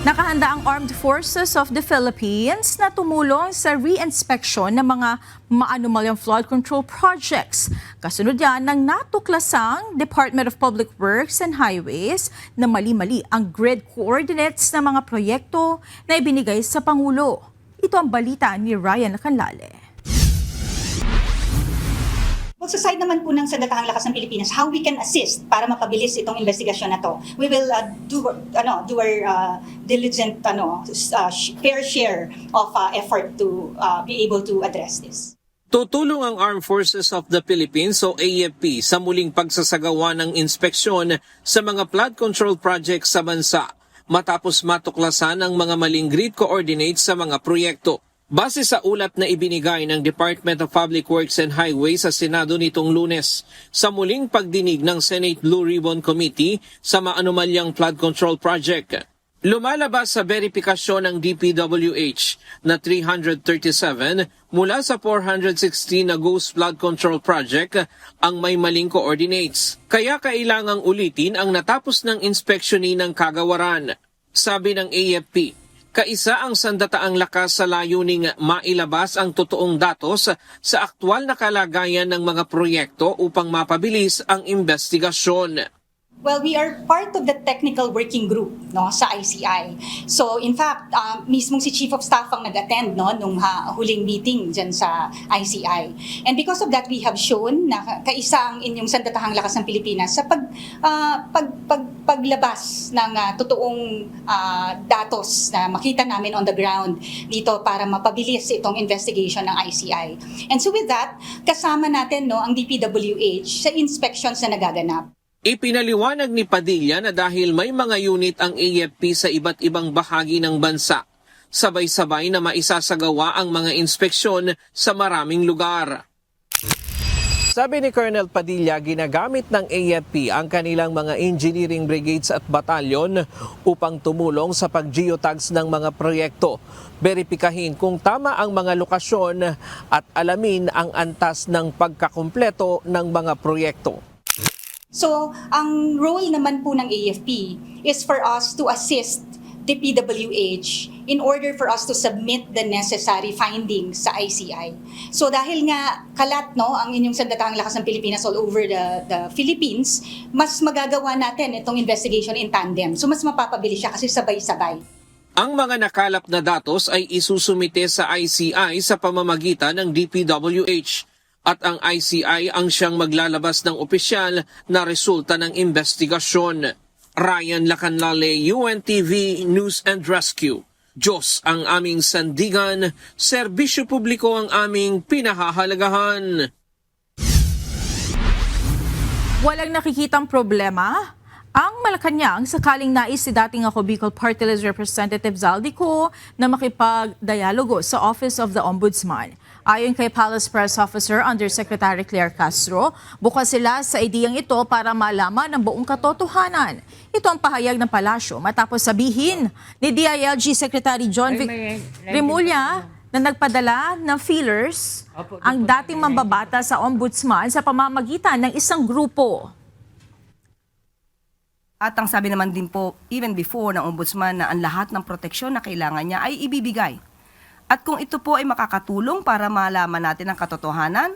Nakahanda ang Armed Forces of the Philippines na tumulong sa re-inspection ng mga maanumalyang flood control projects. Kasunod yan ng natuklasang Department of Public Works and Highways na mali-mali ang grid coordinates ng mga proyekto na ibinigay sa Pangulo. Ito ang balita ni Ryan Canlale. Well, sa side naman po ng Sandatahang Lakas ng Pilipinas, how we can assist para mapabilis itong investigasyon na to. We will do our diligent fair share of effort to be able to address this. Tutulong ang Armed Forces of the Philippines o AFP sa muling pagsasagawa ng inspeksyon sa mga flood control projects sa bansa matapos matuklasan ang mga maling grid coordinates sa mga proyekto. Base sa ulat na ibinigay ng Department of Public Works and Highways sa Senado nitong Lunes sa muling pagdinig ng Senate Blue Ribbon Committee sa maanumalyang flood control project. Lumalabas sa verifikasyon ng DPWH na 337 mula sa 416 na Ghost Flood Control Project ang may maling coordinates. Kaya kailangang ulitin ang natapos ng inspeksyonin ng kagawaran. Sabi ng AFP, kaisa ang Sandataang Lakas sa layuning mailabas ang totoong datos sa aktwal na kalagayan ng mga proyekto upang mapabilis ang investigasyon. Well, we are part of the technical working group sa ICI. So in fact, mismong si Chief of Staff ang nag-attend nung huling meeting dyan sa ICI. And because of that, we have shown na kaisa ang inyong Sandatahang Lakas ng Pilipinas sa paglabas ng totoong datos na makita namin on the ground dito para mapabilis itong investigation ng ICI. And so with that, kasama natin ang DPWH sa inspections na nagaganap. Ipinaliwanag ni Padilla na dahil may mga unit ang AFP sa iba't ibang bahagi ng bansa, sabay-sabay na maisasagawa ang mga inspeksyon sa maraming lugar. Sabi ni Colonel Padilla, ginagamit ng AFP ang kanilang mga engineering brigades at batalyon upang tumulong sa pag-geotags ng mga proyekto, beripikahin kung tama ang mga lokasyon at alamin ang antas ng pagkakumpleto ng mga proyekto. So, ang role naman po ng AFP is for us to assist the PWH in order for us to submit the necessary findings sa ICI. So, dahil nga kalat ang inyong Sandatahang Lakas ng Pilipinas all over the Philippines, mas magagawa natin itong investigation in tandem. So, mas mapapabilis siya kasi sabay-sabay. Ang mga nakalap na datos ay isusumite sa ICI sa pamamagitan ng DPWH. At ang ICI ang siyang maglalabas ng opisyal na resulta ng investigasyon. Ryan Lacanlale, UNTV News and Rescue. Diyos ang aming sandigan, serbisyo publiko ang aming pinahahalagahan. Walang nakikitang problema ang Malacanang sakaling nais si dating Bicol Party List Representative Zaldico na makipagdialogo sa Office of the Ombudsman. Ayon kay Palace Press Officer Undersecretary Claire Castro, bukas sila sa ideyang ito para malaman ang buong katotohanan. Ito ang pahayag ng palasyo matapos sabihin ni DILG Secretary John Vic Remulla na nagpadala ng feelers ang dating mambabata sa Ombudsman sa pamamagitan ng isang grupo. At ang sabi naman din po, even before ng Ombudsman na ang lahat ng proteksyon na kailangan niya ay ibibigay. At kung ito po ay makakatulong para malaman natin ang katotohanan,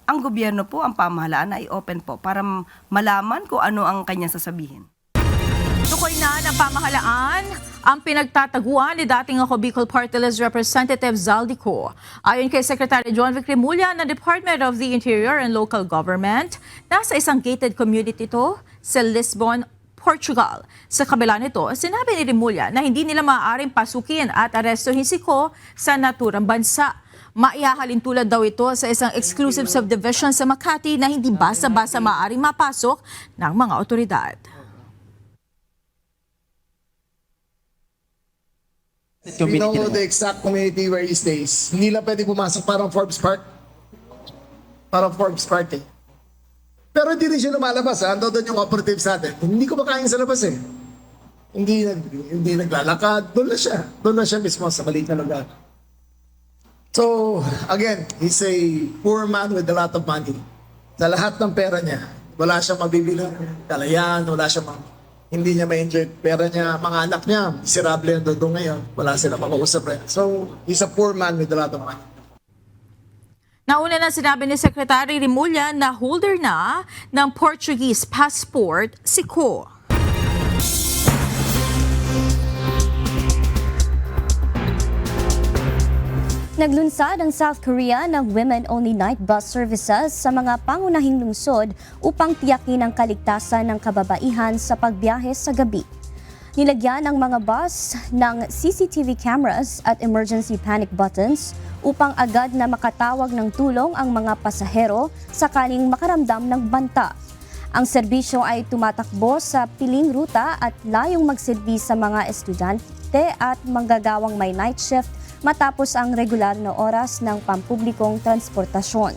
ang gobyerno po, ang pamahalaan ay open po para malaman kung ano ang kanyang sasabihin. Tukoy na ng pamahalaan ang pinagtataguan ni dating Bicol Party List Representative Zaldico. Ayon kay Secretary John Vic Remulla ng Department of the Interior and Local Government, nasa isang gated community ito sa Lisbon, Portugal. Sa kabila nito, sinabi ni Remulla na hindi nila maaaring pasukin at arestuhin si Ko sa naturang bansa. Maihahalin tulad daw ito sa isang exclusive subdivision sa Makati na hindi basa-basa maaaring mapasok ng mga otoridad. We know the exact community where he stays. Hindi lang pwede pumasok parang Forbes Park. Parang Forbes Park eh. Pero hindi rin siya lumalabas, ando doon yung operatives natin. Hindi ko makain sa labas eh. Hindi naglalakad, doon na siya mismo sa maliit na lugar. So, again, he's a poor man with a lot of money. Sa lahat ng pera niya, wala siyang mabibili ng kalayaan, wala siyang hindi niya ma-enjoy pera niya, mga anak niya, miserable ang doon ngayon. Wala sila makausap rin. So, he's a poor man with a lot of money. Nauna na sinabi ni Secretary Rimulya na holder na ng Portuguese passport si Ko. Naglunsad ang South Korea ng women-only night bus services sa mga pangunahing lungsod upang tiyakin ang kaligtasan ng kababaihan sa pagbiyahe sa gabi. Nilagyan ang mga bus ng CCTV cameras at emergency panic buttons upang agad na makatawag ng tulong ang mga pasahero sakaling makaramdam ng banta. Ang serbisyo ay tumatakbo sa piling ruta at layong magsilbi sa mga estudyante at manggagawang may night shift matapos ang regular na oras ng pampublikong transportasyon.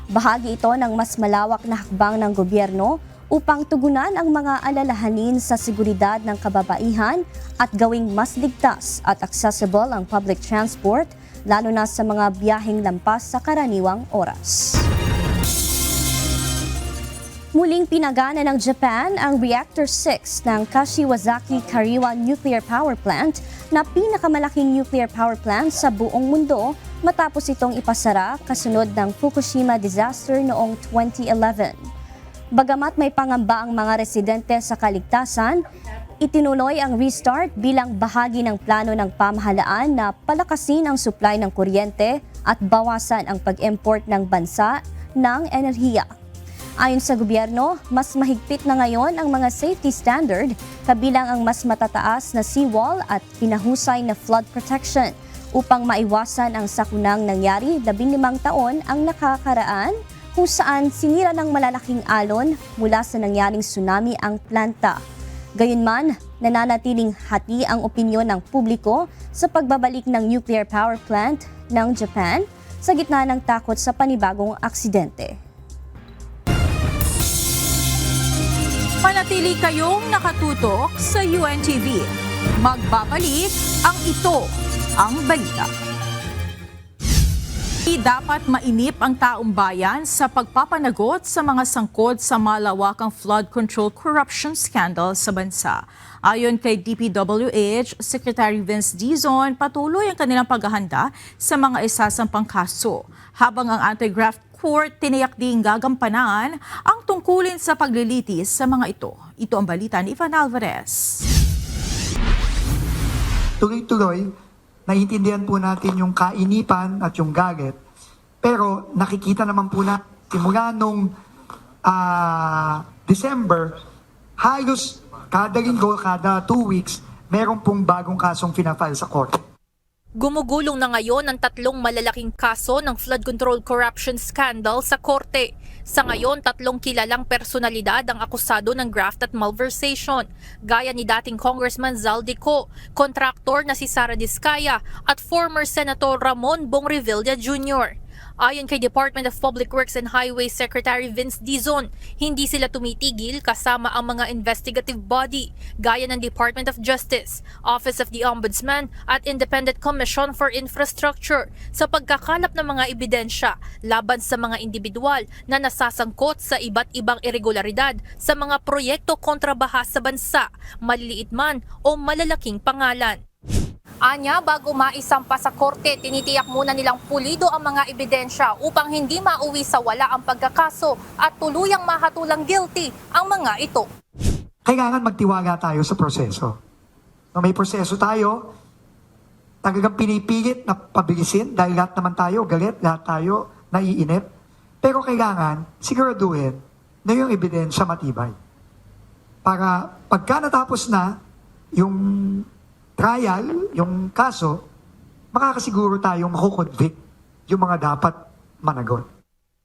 Bahagi ito ng mas malawak na hakbang ng gobyerno upang tugunan ang mga alalahanin sa seguridad ng kababaihan at gawing mas ligtas at accessible ang public transport, lalo na sa mga biyaheng lampas sa karaniwang oras. Muling pinagana ng Japan ang Reactor 6 ng Kashiwazaki Kariwa Nuclear Power Plant na pinakamalaking nuclear power plant sa buong mundo matapos itong ipasara kasunod ng Fukushima disaster noong 2011. Bagamat may pangamba ang mga residente sa kaligtasan, itinuloy ang restart bilang bahagi ng plano ng pamahalaan na palakasin ang supply ng kuryente at bawasan ang pag-import ng bansa ng enerhiya. Ayon sa gobyerno, mas mahigpit na ngayon ang mga safety standard, kabilang ang mas matataas na seawall at pinahusay na flood protection upang maiwasan ang sakunang nangyari 15 taon ang nakakaraan kung saan sinira ng malalaking alon mula sa nangyaring tsunami ang planta. Gayunman, nananatiling hati ang opinyon ng publiko sa pagbabalik ng nuclear power plant ng Japan sa gitna ng takot sa panibagong aksidente. Manatili kayong nakatutok sa UNTV. Magbabalik ang Ito ang Balita. Dapat mainip ang taong bayan sa pagpapanagot sa mga sangkot sa malawakang flood control corruption scandal sa bansa. Ayon kay DPWH, Secretary Vince Dizon, patuloy ang kanilang paghahanda sa mga isasampang kaso. Habang ang anti-graft court tiniyak ding gagampanan ang tungkulin sa paglilitis sa mga ito. Ito ang balita ni Ivan Alvarez. Tuloy-tuloy, naiintindihan po natin yung kainipan at yung galit. Pero nakikita naman po na simula nung December, halos kada linggo, kada 2 weeks, meron pong bagong kasong pinafile sa korte. Gumugulong na ngayon ang 3 malalaking kaso ng flood control corruption scandal sa korte. Sa ngayon, 3 kilalang personalidad ang akusado ng graft at malversation, gaya ni dating Congressman Zaldico, kontraktor na si Sara Diskaya at former Senator Ramon Bong Revilla Jr. Ayon kay Department of Public Works and Highways Secretary Vince Dizon, hindi sila tumitigil kasama ang mga investigative body gaya ng Department of Justice, Office of the Ombudsman at Independent Commission for Infrastructure sa pagkakalap ng mga ebidensya laban sa mga individual na nasasangkot sa iba't ibang irregularidad sa mga proyekto kontrabaha sa bansa, maliliit man o malalaking pangalan. Anya, bago maisampa sa korte, tinitiyak muna nilang pulido ang mga ebidensya upang hindi mauwi sa wala ang pagkakaso at tuluyang mahatulang guilty ang mga ito. Kailangan magtiwala tayo sa proseso. No, may proseso tayo, talagang pinipilit na pabilisin dahil lahat naman tayo galit, lahat tayo naiinip. Pero kailangan siguraduhin na yung ebidensya matibay. Para pagka natapos na yung trial, yung kaso, makakasiguro tayong makukonvict yung mga dapat managot.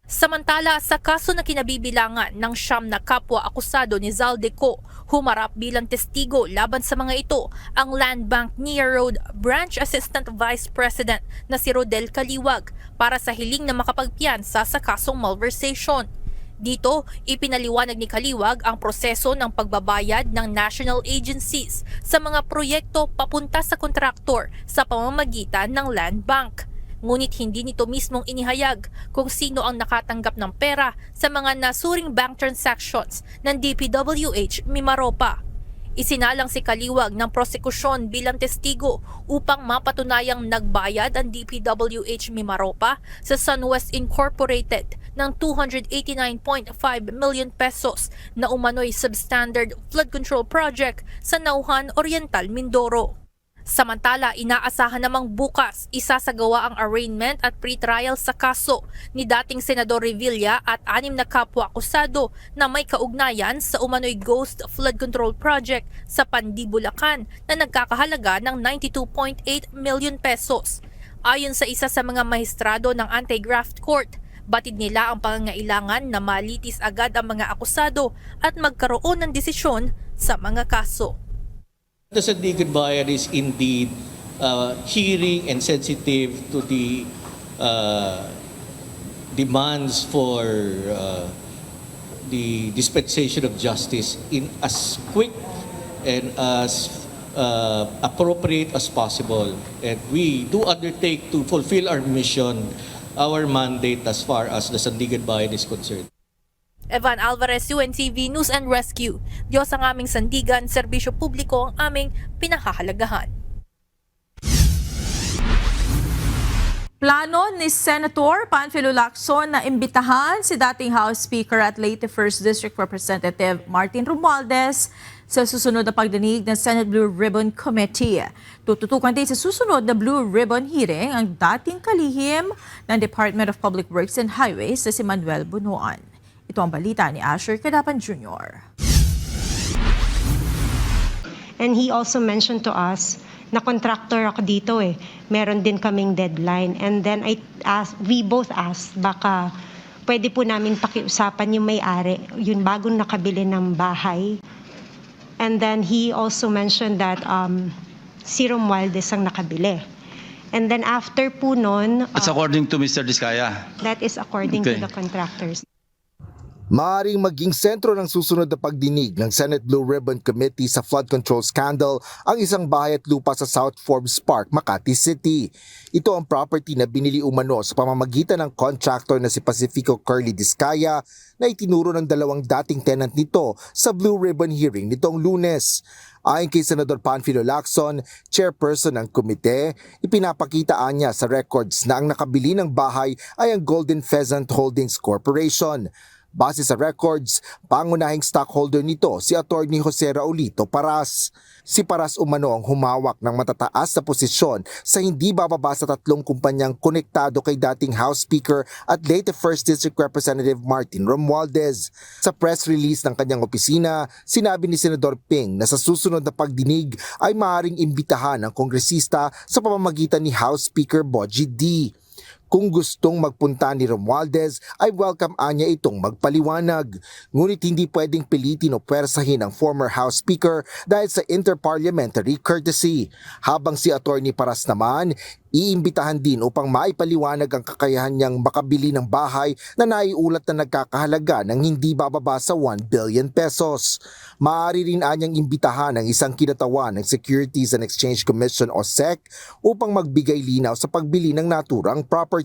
Samantala, sa kaso na kinabibilangan ng 9 na kapwa akusado ni Zaldico, humarap bilang testigo laban sa mga ito ang Land Bank Nia Road Branch Assistant Vice President na si Rodel Kaliwag para sa hiling na makapagpiyansa sa kasong malversation. Dito, ipinaliwanag ni Kaliwag ang proseso ng pagbabayad ng national agencies sa mga proyekto papunta sa kontraktor sa pamamagitan ng Land Bank. Ngunit hindi nito mismong inihayag kung sino ang nakatanggap ng pera sa mga nasuring bank transactions ng DPWH Mimaropa. Isinalang si Kaliwag ng prosekusyon bilang testigo upang mapatunayang nagbayad ang DPWH Mimaropa sa SunWest Incorporated ng 289.5 million pesos na umano'y substandard flood control project sa Nauhan Oriental, Mindoro. Samantala, inaasahan namang bukas isasagawa ang arraignment at pre-trial sa kaso ni dating Senador Revilla at 6 na kapwa akusado na may kaugnayan sa umano'y ghost flood control project sa Pandi, Bulacan na nagkakahalaga ng 92.8 million pesos. Ayon sa isa sa mga maestrado ng Anti-Graft Court, batid nila ang pangangailangan na malitis agad ang mga akusado at magkaroon ng desisyon sa mga kaso. The Sandigan Bayan is indeed hearing and sensitive to the demands for the dispensation of justice in as quick and as appropriate as possible. And we do undertake to fulfill our mission, our mandate as far as the Sandigan Bayan is concerned. Evan Alvarez, UNTV News and Rescue. Diyos ang aming sandigan, serbisyo publiko ang aming pinahahalagahan. Plano ni Senator Panfilo Lacson na imbitahan si dating House Speaker at Leyte 1st District Representative Martin Romualdez sa susunod na pagdinig ng Senate Blue Ribbon Committee. Tututukan din sa susunod na Blue Ribbon hearing ang dating kalihim ng Department of Public Works and Highways na si Manuel Bunuan. Ito ang balita ni Asher Cadapan Jr. And he also mentioned to us na contractor ako dito Meron din kaming deadline. And then we both asked, baka pwede po namin pakiusapan yung may-ari, yung bagong nakabili ng bahay. And then he also mentioned that si Romualdez ang nakabili. And then after po nun... That's according to Mr. Diskaya? That is according to the contractors. Maaring maging sentro ng susunod na pagdinig ng Senate Blue Ribbon Committee sa flood control scandal ang isang bahay at lupa sa South Forbes Park, Makati City. Ito ang property na binili umano sa pamamagitan ng contractor na si Pacifico Curly Diskaya na itinuro ng 2 dating tenant nito sa Blue Ribbon hearing nitong Lunes. Ayon kay Senador Panfilo Lacson, chairperson ng komite, ipinapakitaan niya sa records na ang nakabili ng bahay ay ang Golden Pheasant Holdings Corporation. Base sa records, pangunahing stockholder nito si Attorney Jose Raulito Paras. Si Paras umano ang humawak ng matataas na posisyon sa hindi bababa sa 3 kumpanyang konektado kay dating House Speaker at Leyte 1st District Representative Martin Romualdez. Sa press release ng kanyang opisina, sinabi ni Senador Ping na sa susunod na pagdinig ay maaaring imbitahan ng kongresista sa pamamagitan ni House Speaker Bogie D. Kung gustong magpunta ni Romualdez ay welcome niya itong magpaliwanag. Ngunit hindi pwedeng pilitin o pwersahin ang former House Speaker dahil sa interparliamentary courtesy. Habang si Attorney Paras naman, iimbitahan din upang maipaliwanag ang kakayahan niyang makabili ng bahay na naiulat na nagkakahalaga ng hindi bababa sa 1 billion pesos. Maaari rin anyang imbitahan ang isang kinatawan ng Securities and Exchange Commission o SEC upang magbigay linaw sa pagbili ng naturang property.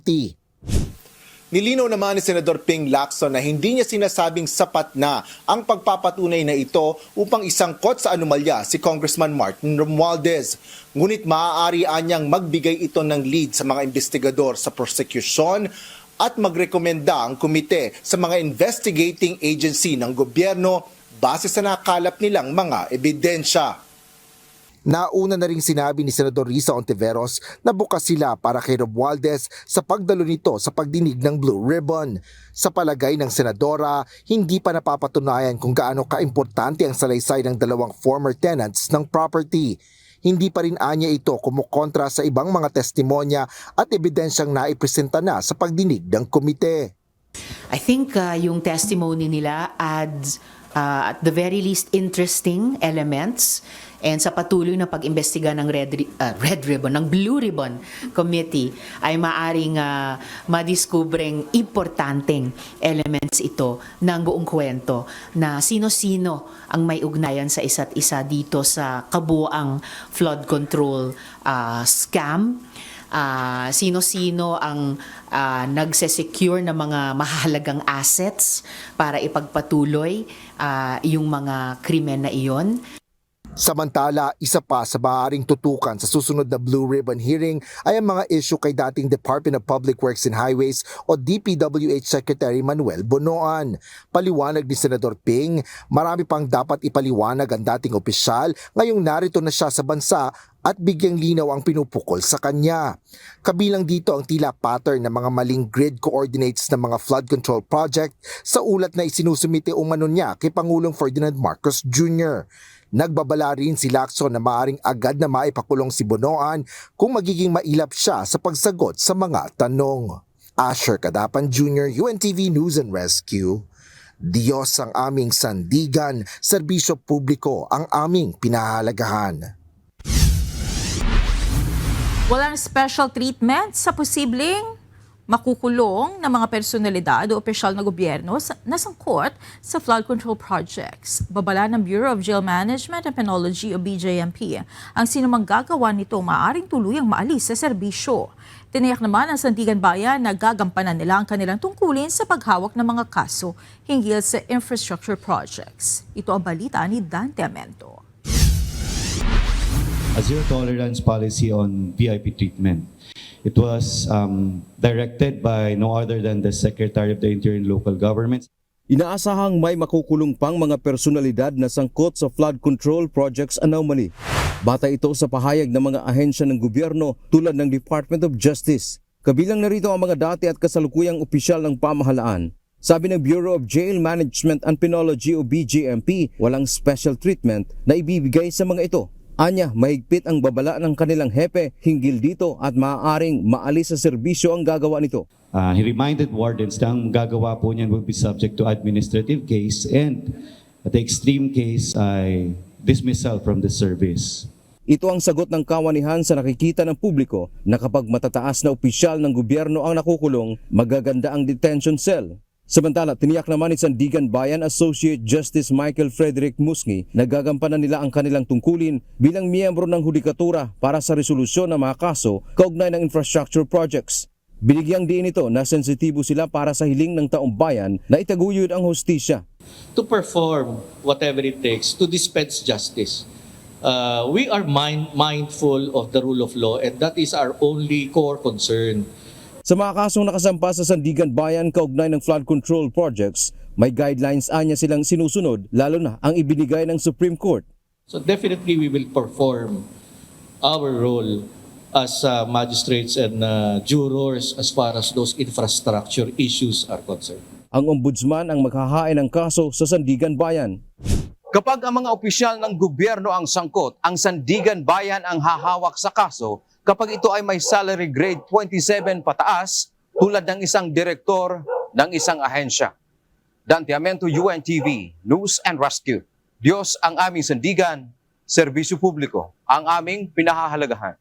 Nilinaw naman ni Senador Ping Lacson na hindi niya sinasabing sapat na ang pagpapatunay na ito upang isangkot sa anomalya si Congressman Martin Romualdez. Ngunit maaari anyang magbigay ito ng lead sa mga investigador sa prosecution at magrekomenda ang komite sa mga investigating agency ng gobyerno base sa nakalap nilang mga ebidensya. Nauna na ring sinabi ni Senador Risa Ontiveros na bukas sila para kay Romualdez sa pagdalo nito sa pagdinig ng Blue Ribbon. Sa palagay ng senadora, hindi pa napapatunayan kung gaano kaimportante ang salaysay ng 2 former tenants ng property. Hindi pa rin anya ito kumukontra sa ibang mga testimonya at ebidensyang naipresenta na sa pagdinig ng komite. I think yung testimony nila adds at the very least interesting elements. And sa patuloy na pag-imbestiga ng Blue Ribbon Committee ay maaring madiskubreng importanteng elements ito ng buong kwento na sino-sino ang may ugnayan sa isa't isa dito sa kabuuang flood control scam. Sino-sino ang nagsesecure ng mga mahalagang assets para ipagpatuloy yung mga krimen na iyon. Samantala, isa pa sa maaaring tutukan sa susunod na Blue Ribbon hearing ay ang mga issue kay dating Department of Public Works and Highways o DPWH Secretary Manuel Bonoan. Paliwanag ni Senador Ping, marami pang dapat ipaliwanag ang dating opisyal ngayong narito na siya sa bansa at bigyang linaw ang pinupukol sa kanya. Kabilang dito ang tila pattern ng mga maling grid coordinates ng mga flood control project sa ulat na isinusumite umano niya kay Pangulong Ferdinand Marcos Jr. Nagbabala rin si Lacson na maaring agad na maipakulong si Bonoan kung magiging mailap siya sa pagsagot sa mga tanong. Asher Kadapan Jr., UNTV News and Rescue. Diyos ang aming sandigan, serbisyo publiko ang aming pinahalagahan. Walang special treatment sa posibleng makukulong ng mga personalidad o opisyal na gobyerno na sangkot sa flood control projects. Babala ng Bureau of Jail Management and Penology o BJMP, ang sinumang gagawa nito maaaring tuluyang maalis sa serbisyo. Tiniyak naman ng Sandigan Bayan na gagampanan nila ang kanilang tungkulin sa paghawak ng mga kaso hinggil sa infrastructure projects. Ito ang balita ni Dante Amento. A zero tolerance policy on VIP treatment. It was directed by no other than the Secretary of the Interior and Local Governments. Inaasahang may makukulong pang mga personalidad na sangkot sa flood control projects anomaly. Batay ito sa pahayag ng mga ahensya ng gobyerno tulad ng Department of Justice. Kabilang narito ang mga dati at kasalukuyang opisyal ng pamahalaan. Sabi ng Bureau of Jail Management and Penology o BJMP, walang special treatment na ibibigay sa mga ito. Anya, mahigpit ang babala ng kanilang hepe hinggil dito at maaaring maalis sa serbisyo ang gagawa nito. He reminded wardens na ang gagawa po niyan will be subject to administrative case and at the extreme case ay dismissal from the service. Ito ang sagot ng kawanihan sa nakikita ng publiko na kapag matataas na opisyal ng gobyerno ang nakukulong, magaganda ang detention cell. Samantala, tiniyak naman ni Sandigan Bayan Associate Justice Michael Frederick Musngi na gagampanan nila ang kanilang tungkulin bilang miyembro ng hudikatura para sa resolusyon ng mga kaso kaugnay ng infrastructure projects. Binigyang diin ito na sensitibo sila para sa hiling ng taong bayan na itaguyod ang hustisya. To perform whatever it takes to dispense justice. We are mindful of the rule of law and that is our only core concern. Sa mga kasong nakasampa sa Sandigan Bayan kaugnay ng flood control projects, may guidelines anya silang sinusunod lalo na ang ibinigay ng Supreme Court. So definitely we will perform our role as magistrates and jurors as far as those infrastructure issues are concerned. Ang ombudsman ang maghahain ng kaso sa Sandigan Bayan. Kapag ang mga opisyal ng gobyerno ang sangkot, ang Sandigan Bayan ang hahawak sa kaso kapag ito ay may salary grade 27 pataas tulad ng isang direktor ng isang ahensya. Dante Amento, UNTV, News and Rescue. Diyos ang aming sandigan, serbisyo publiko ang aming pinahahalagahan.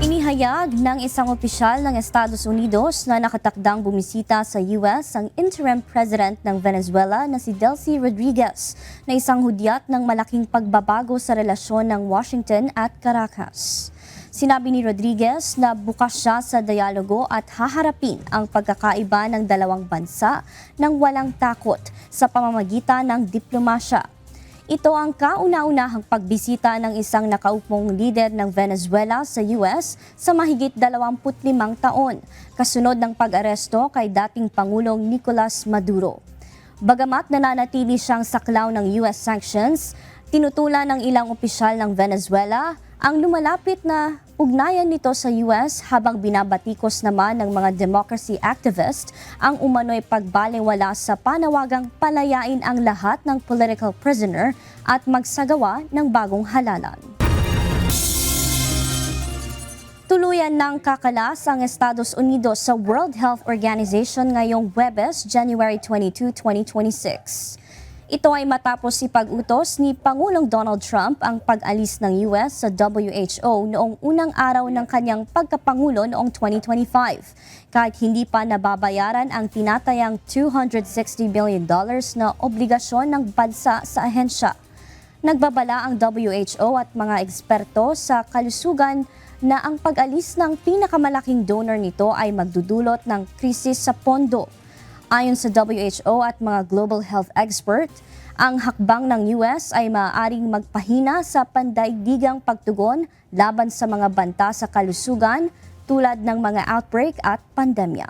Inihayag ng isang opisyal ng Estados Unidos na nakatakdang bumisita sa US ang interim president ng Venezuela na si Delcy Rodriguez na isang hudyat ng malaking pagbabago sa relasyon ng Washington at Caracas. Sinabi ni Rodriguez na bukas siya sa dialogo at haharapin ang pagkakaiba ng dalawang bansa nang walang takot sa pamamagitan ng diplomasya. Ito ang kauna-unahang pagbisita ng isang nakaupong lider ng Venezuela sa US sa mahigit 25 taon, kasunod ng pag-aresto kay dating Pangulong Nicolas Maduro. Bagamat nananatili siyang saklaw ng US sanctions, tinutulan ng ilang opisyal ng Venezuela ang lumalapit na ugnayan nito sa US habang binabatikos naman ng mga democracy activist ang umano'y pagbalewala sa panawagang palayain ang lahat ng political prisoner at magsagawa ng bagong halalan. Tuluyan ng kakalas ang Estados Unidos sa World Health Organization ngayong Huwebes, January 22, 2026. Ito ay matapos ipag-utos ni Pangulong Donald Trump ang pag-alis ng US sa WHO noong unang araw ng kanyang pagkapangulo noong 2025, kahit hindi pa nababayaran ang tinatayang $260 billion na obligasyon ng bansa sa ahensya. Nagbabala ang WHO at mga eksperto sa kalusugan na ang pag-alis ng pinakamalaking donor nito ay magdudulot ng krisis sa pondo. Ayon sa WHO at mga global health expert, ang hakbang ng US ay maaaring magpahina sa pandaigdigang pagtugon laban sa mga banta sa kalusugan tulad ng mga outbreak at pandemya.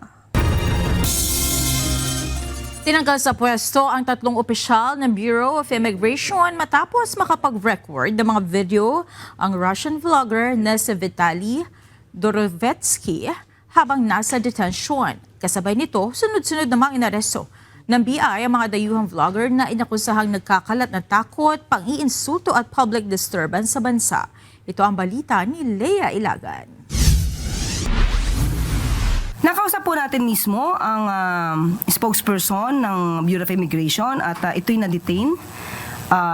Tinanggal sa pwesto ang 3 opisyal ng Bureau of Immigration matapos makapag-record ng mga video ang Russian vlogger na si Vitaly Dorovetsky habang nasa detention. Kasabay nito, sunod-sunod namang inaresto ng BI ang mga dayuhang vlogger na inakusahang nagkakalat na takot, pang-iinsulto at public disturbance sa bansa. Ito ang balita ni Leia Ilagan. Nakausap po natin mismo ang spokesperson ng Bureau of Immigration at ito'y na-detain.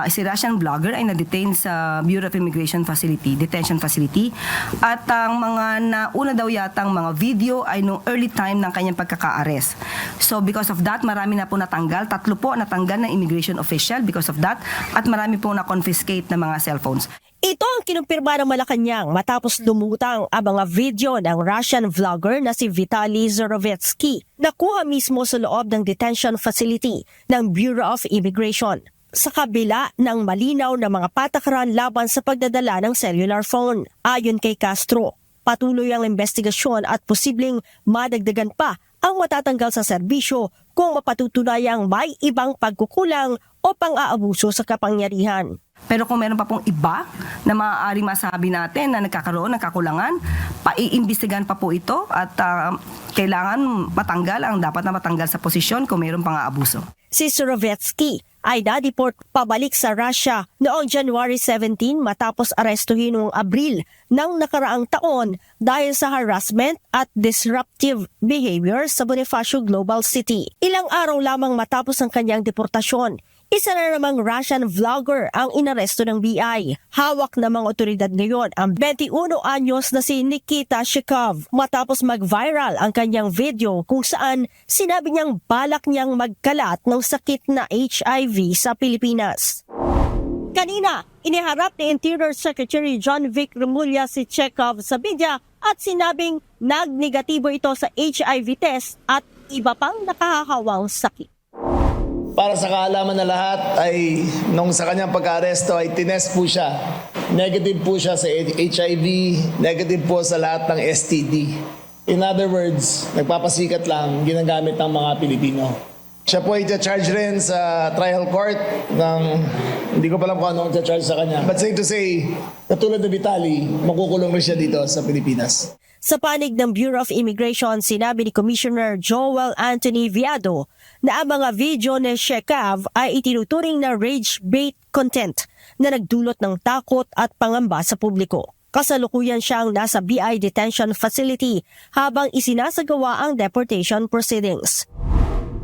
Si Russian vlogger ay na-detain sa Bureau of Immigration Detention Facility. At ang mga nauna daw yatang mga video ay nung early time ng kanyang pagkaka-arrest. So because of that, marami na po natanggal. 3 po natanggal ng immigration official because of that. At marami po na-confiscate ng mga cellphones. Ito ang kinumpirma ng Malacanang matapos lumutang ang mga video ng Russian vlogger na si Vitaly Zorovetsky. Nakuha mismo sa loob ng detention facility ng Bureau of Immigration. Sa kabila ng malinaw na mga patakaran laban sa pagdadala ng cellular phone. Ayon kay Castro, patuloy ang investigasyon at posibleng madagdagan pa ang matatanggal sa serbisyo kung mapatutunayang may ibang pagkukulang o pang-aabuso sa kapangyarihan. Pero kung meron pa pong iba na maaaring masabi natin na nagkakaroon ng kakulangan, paiimbestigahan pa po ito at kailangan matanggal ang dapat na matanggal sa posisyon kung meron pang aabuso. Si Zorovetsky ay na-deport pabalik sa Russia noong January 17 matapos arestuhin noong Abril ng nakaraang taon dahil sa harassment at disruptive behavior sa Bonifacio Global City. Ilang araw lamang matapos ang kanyang deportasyon, isa na namang Russian vlogger ang inaresto ng BI. Hawak ng mga otoridad ngayon ang 21 anyos na si Nikita Shekov matapos mag-viral ang kanyang video kung saan sinabi niyang balak niyang magkalat ng sakit na HIV sa Pilipinas. Kanina, iniharap ni Interior Secretary John Vic Remulla si Shekov sa media at sinabing nag-negatibo ito sa HIV test at iba pang nakahahawang sakit. Para sa kaalaman na lahat ay nung sa kanyang pagka-aresto ay tinest po siya. Negative po siya sa HIV, negative po sa lahat ng STD. In other words, nagpapasikat lang ginagamit ng mga Pilipino. Siya po ay charge rin sa trial court ng hindi ko pa alam kung ano ang charge sa kanya. But safe to say, katulad ng Vitaly, makukulong rin siya dito sa Pilipinas. Sa panig ng Bureau of Immigration, sinabi ni Commissioner Joel Anthony Viado na ang mga video ni Shekov ay itinuturing na rage bait content na nagdulot ng takot at pangamba sa publiko. Kasalukuyan siyang nasa BI detention facility habang isinasagawa ang deportation proceedings.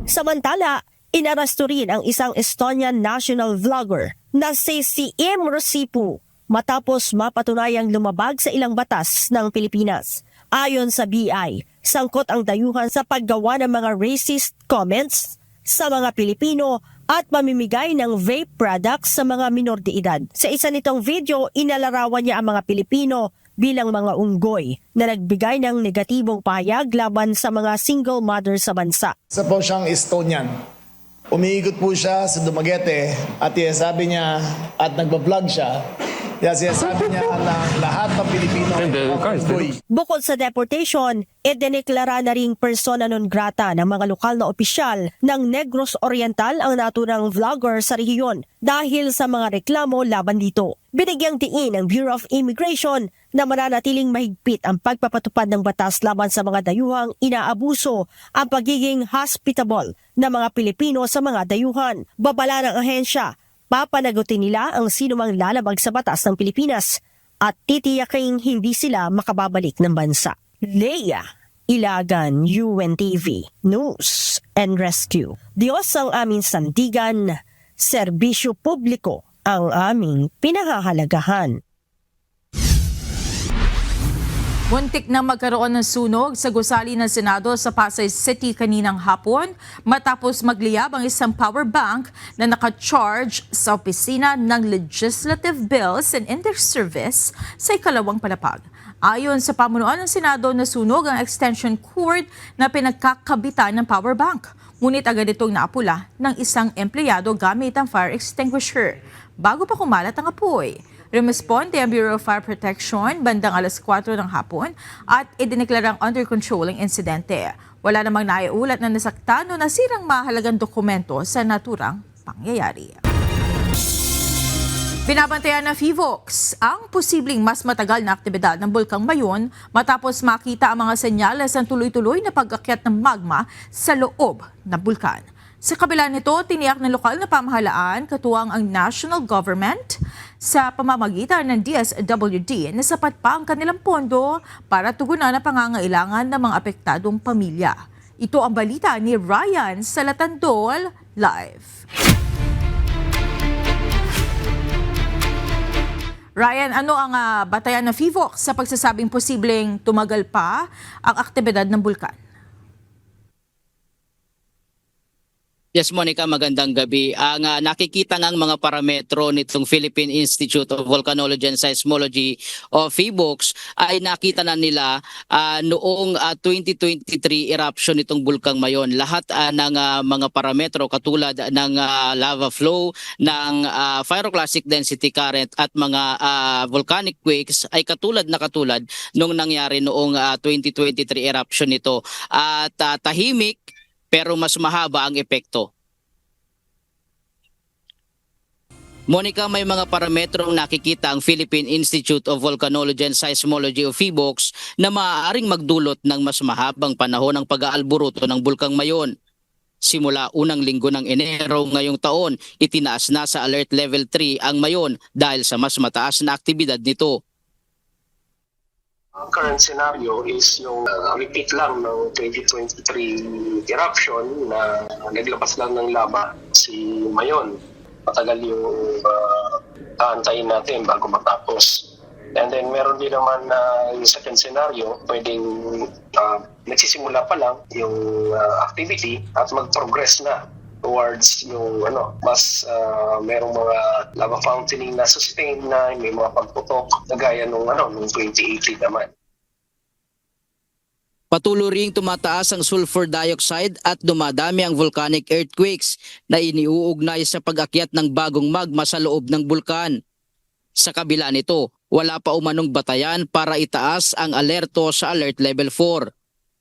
Samantala, inaresto rin ang isang Estonian national vlogger na si Siem Rosipu matapos mapatunayang lumabag sa ilang batas ng Pilipinas. Ayon sa BI, sangkot ang dayuhan sa paggawa ng mga racist comments sa mga Pilipino at pamimigay ng vape products sa mga minor de edad. Sa isa nitong video, inalarawan niya ang mga Pilipino bilang mga unggoy na nagbigay ng negatibong pahayag laban sa mga single mother sa bansa. Isa po siyang Estonian. Umiikot po siya sa Dumaguete at sabi niya at nagbablog siya. Kaya sabi niya na lahat ng Pilipino ay unggoy. Bukod sa deportation, idineklara na ring persona non grata ng mga lokal na opisyal ng Negros Oriental ang naturang vlogger sa rehiyon dahil sa mga reklamo laban dito. Binigyang diin ng Bureau of Immigration na mananatiling mahigpit ang pagpapatupad ng batas laban sa mga dayuhang inaabuso ang pagiging hospitable ng mga Pilipino sa mga dayuhan. Babala ng ahensya, papanagutin nila ang sinumang lalabag sa batas ng Pilipinas at titiyaking hindi sila makababalik ng bansa. Leia Ilagan, UNTV, News and Rescue. Diyos ang aming sandigan, serbisyo publiko ang aming pinahahalagahan. Muntik na magkaroon ng sunog sa gusali ng Senado sa Pasay City kaninang hapon matapos magliyab ang isang power bank na naka-charge sa opisina ng Legislative Bills and Inter-Service sa ikalawang palapag. Ayon sa pamunuan ng Senado, nasunog ang extension cord na pinagkakabitan ng power bank. Ngunit agad itong naapula ng isang empleyado gamit ang fire extinguisher bago pa kumalat ang apoy. Rumesponde ang Bureau of Fire Protection bandang 4:00 ng hapon at idineklarang under control ang insidente. Wala namang naiulat na nasaktan o nasirang mahalagang dokumento sa naturang pangyayari. Binabantayan ng FIVOX ang posibleng mas matagal na aktibidad ng Bulkang Mayon matapos makita ang mga senyales ng tuloy-tuloy na pag-akyat ng magma sa loob ng bulkan. Sa kabila nito, tiniyak ng lokal na pamahalaan katuwang ang national government sa pamamagitan ng DSWD na sapat pa ang kanilang pondo para tugunan ang pangangailangan ng mga apektadong pamilya. Ito ang balita ni Ryan Salatandol live. Ryan, ano ang batayan ng FIVOX sa pagsasabing posibleng tumagal pa ang aktibidad ng bulkan? Yes, Monica, magandang gabi. Ang nakikita ng mga parametro nitong Philippine Institute of Volcanology and Seismology o PHIVOLCS ay nakita na nila noong 2023 eruption nitong Bulkang Mayon. Lahat ng mga parametro katulad ng lava flow, ng pyroclastic density current at mga volcanic quakes ay katulad nung nangyari noong 2023 eruption nito. At tahimik pero mas mahaba ang epekto. Monica, may mga parametrong nakikita ang Philippine Institute of Volcanology and Seismology o PHIVOLCS na maaaring magdulot ng mas mahabang panahon ng pag-aalburuto ng Bulkang Mayon. Simula unang linggo ng Enero ngayong taon, itinaas na sa Alert Level 3 ang Mayon dahil sa mas mataas na aktibidad nito. Ang current scenario is yung repeat lang ng 2023 eruption na naglabas lang ng lava si Mayon. Matagal yung aantayin natin bago matapos. And then meron din naman yung second scenario, pwedeng nagsisimula pa lang yung activity at mag-progress na towards yung mas merong mga lava fountaining na sustain na may mga pagputok na gaya nung 2018 naman. Patuloy ring tumataas ang sulfur dioxide at dumadami ang volcanic earthquakes na iniuugnay sa pag-akyat ng bagong magma sa loob ng bulkan. Sa kabila nito, wala pa umanong batayan para itaas ang alerto sa Alert Level 4.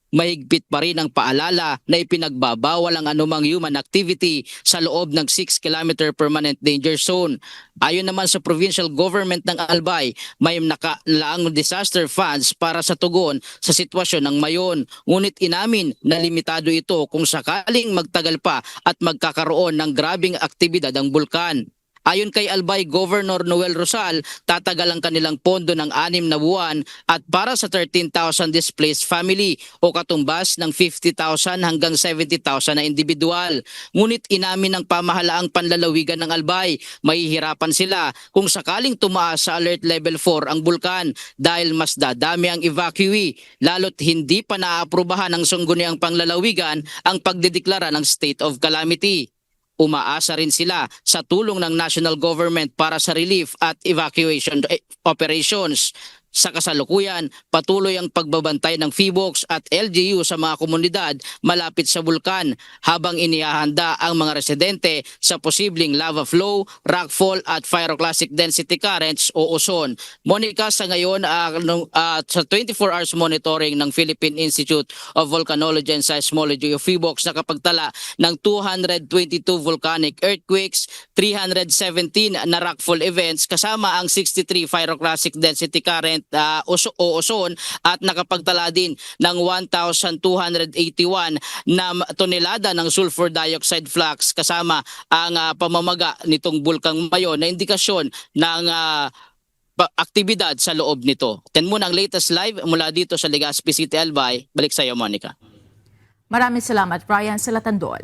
Mahigpit pa rin ang paalala na ipinagbabawal ang anumang human activity sa loob ng 6-kilometer permanent danger zone. Ayon naman sa provincial government ng Albay, may nakalaang disaster funds para sa tugon sa sitwasyon ng Mayon. Ngunit inamin na limitado ito kung sakaling magtagal pa at magkakaroon ng grabing aktibidad ang bulkan. Ayon kay Albay Governor Noel Rosal, tatagal ang kanilang pondo ng 6 na buwan at para sa 13,000 displaced family o katumbas ng 50,000 hanggang 70,000 na individual. Ngunit inamin ng pamahalaang panlalawigan ng Albay, mahihirapan sila kung sakaling tumaas sa Alert Level 4 ang bulkan dahil mas dadami ang evacuee, lalo't hindi pa naaprobahan ng Sangguniang Panglalawigan ang pagdedeklara ng state of calamity. Umaasa rin sila sa tulong ng national government para sa relief at evacuation operations. Sa kasalukuyan, patuloy ang pagbabantay ng PHIVOLCS at LGU sa mga komunidad malapit sa bulkan habang inihahanda ang mga residente sa posibleng lava flow, rockfall at pyroclastic density currents o ozone. Monica, sa ngayon sa 24 hours monitoring ng Philippine Institute of Volcanology and Seismology o PHIVOLCS nakapagtala ng 222 volcanic earthquakes, 317 na rockfall events kasama ang 63 pyroclastic density current o ozone at nakapagtala din ng 1,281 na tonelada ng sulfur dioxide flux kasama ang pamamaga nitong Bulkang Mayon na indikasyon ng aktibidad sa loob nito. Yan muna ang latest live mula dito sa Legazpi City, Albay. Balik sa iyo, Monica. Maraming salamat, Ryan Salatandol.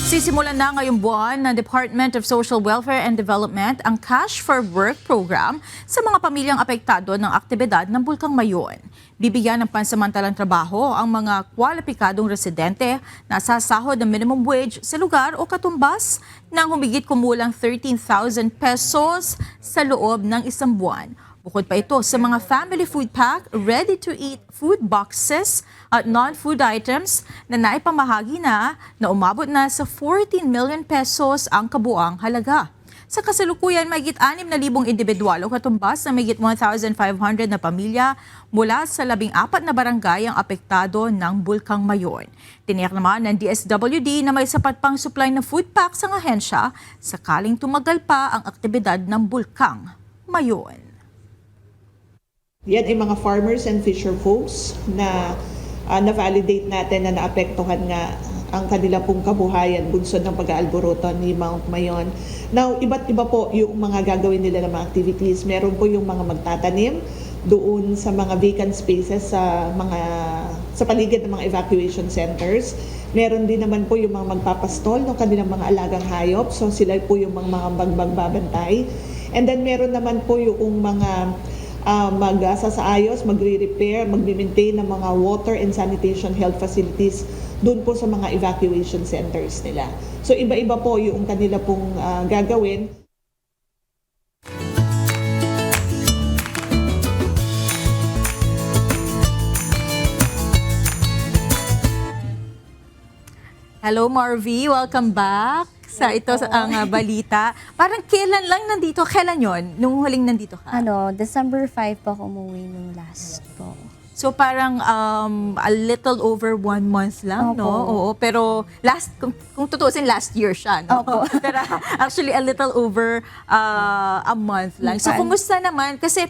Sisimulan na ngayong buwan ng Department of Social Welfare and Development ang Cash for Work program sa mga pamilyang apektado ng aktibidad ng Bulkang Mayon. Bibigyan ng pansamantalang trabaho ang mga kwalipikadong residente na sasahod ng minimum wage sa lugar o katumbas ng humigit kumulang 13,000 pesos sa loob ng isang buwan. Bukod pa ito sa mga family food pack, ready-to-eat food boxes at non-food items na naipamahagi na umabot na sa 14 million pesos ang kabuang halaga. Sa kasalukuyan, mahigit 6,000 individual o katumbas na mahigit 1,500 na pamilya mula sa 14 na barangay ang apektado ng Bulkang Mayon. Tiniyak naman ng DSWD na may sapat pang supply ng food packs ang ahensya sakaling tumagal pa ang aktibidad ng Bulkang Mayon. Yan ay mga farmers and fisher folks na na-validate natin na naapektuhan nga ang kanila pong kabuhayan bunsod ng pag-aalboroto ni Mount Mayon. Now, iba't iba po yung mga gagawin nila ng mga activities. Meron po yung mga magtatanim doon sa mga vacant spaces sa paligid ng mga evacuation centers. Meron din naman po yung mga magpapastol ng kanilang mga alagang hayop. So sila po yung mga magbabantay. And then meron naman po yung mga magsasaayos, magre-repair, magme-maintain ng mga water and sanitation health facilities doon po sa mga evacuation centers nila. So iba-iba po yung kanila pong gagawin. Hello Marvy, welcome back sa ang balita. Parang kailan lang nandito? Kailan yon? Nung huling nandito ka? December 5 po ako umuwi nung last po. So parang a little over 1 month lang, Opo. no? Oo, pero kung tutuusin, last year siya, no? Opo. Pero actually a little over a month lang. So kumusta naman? Kasi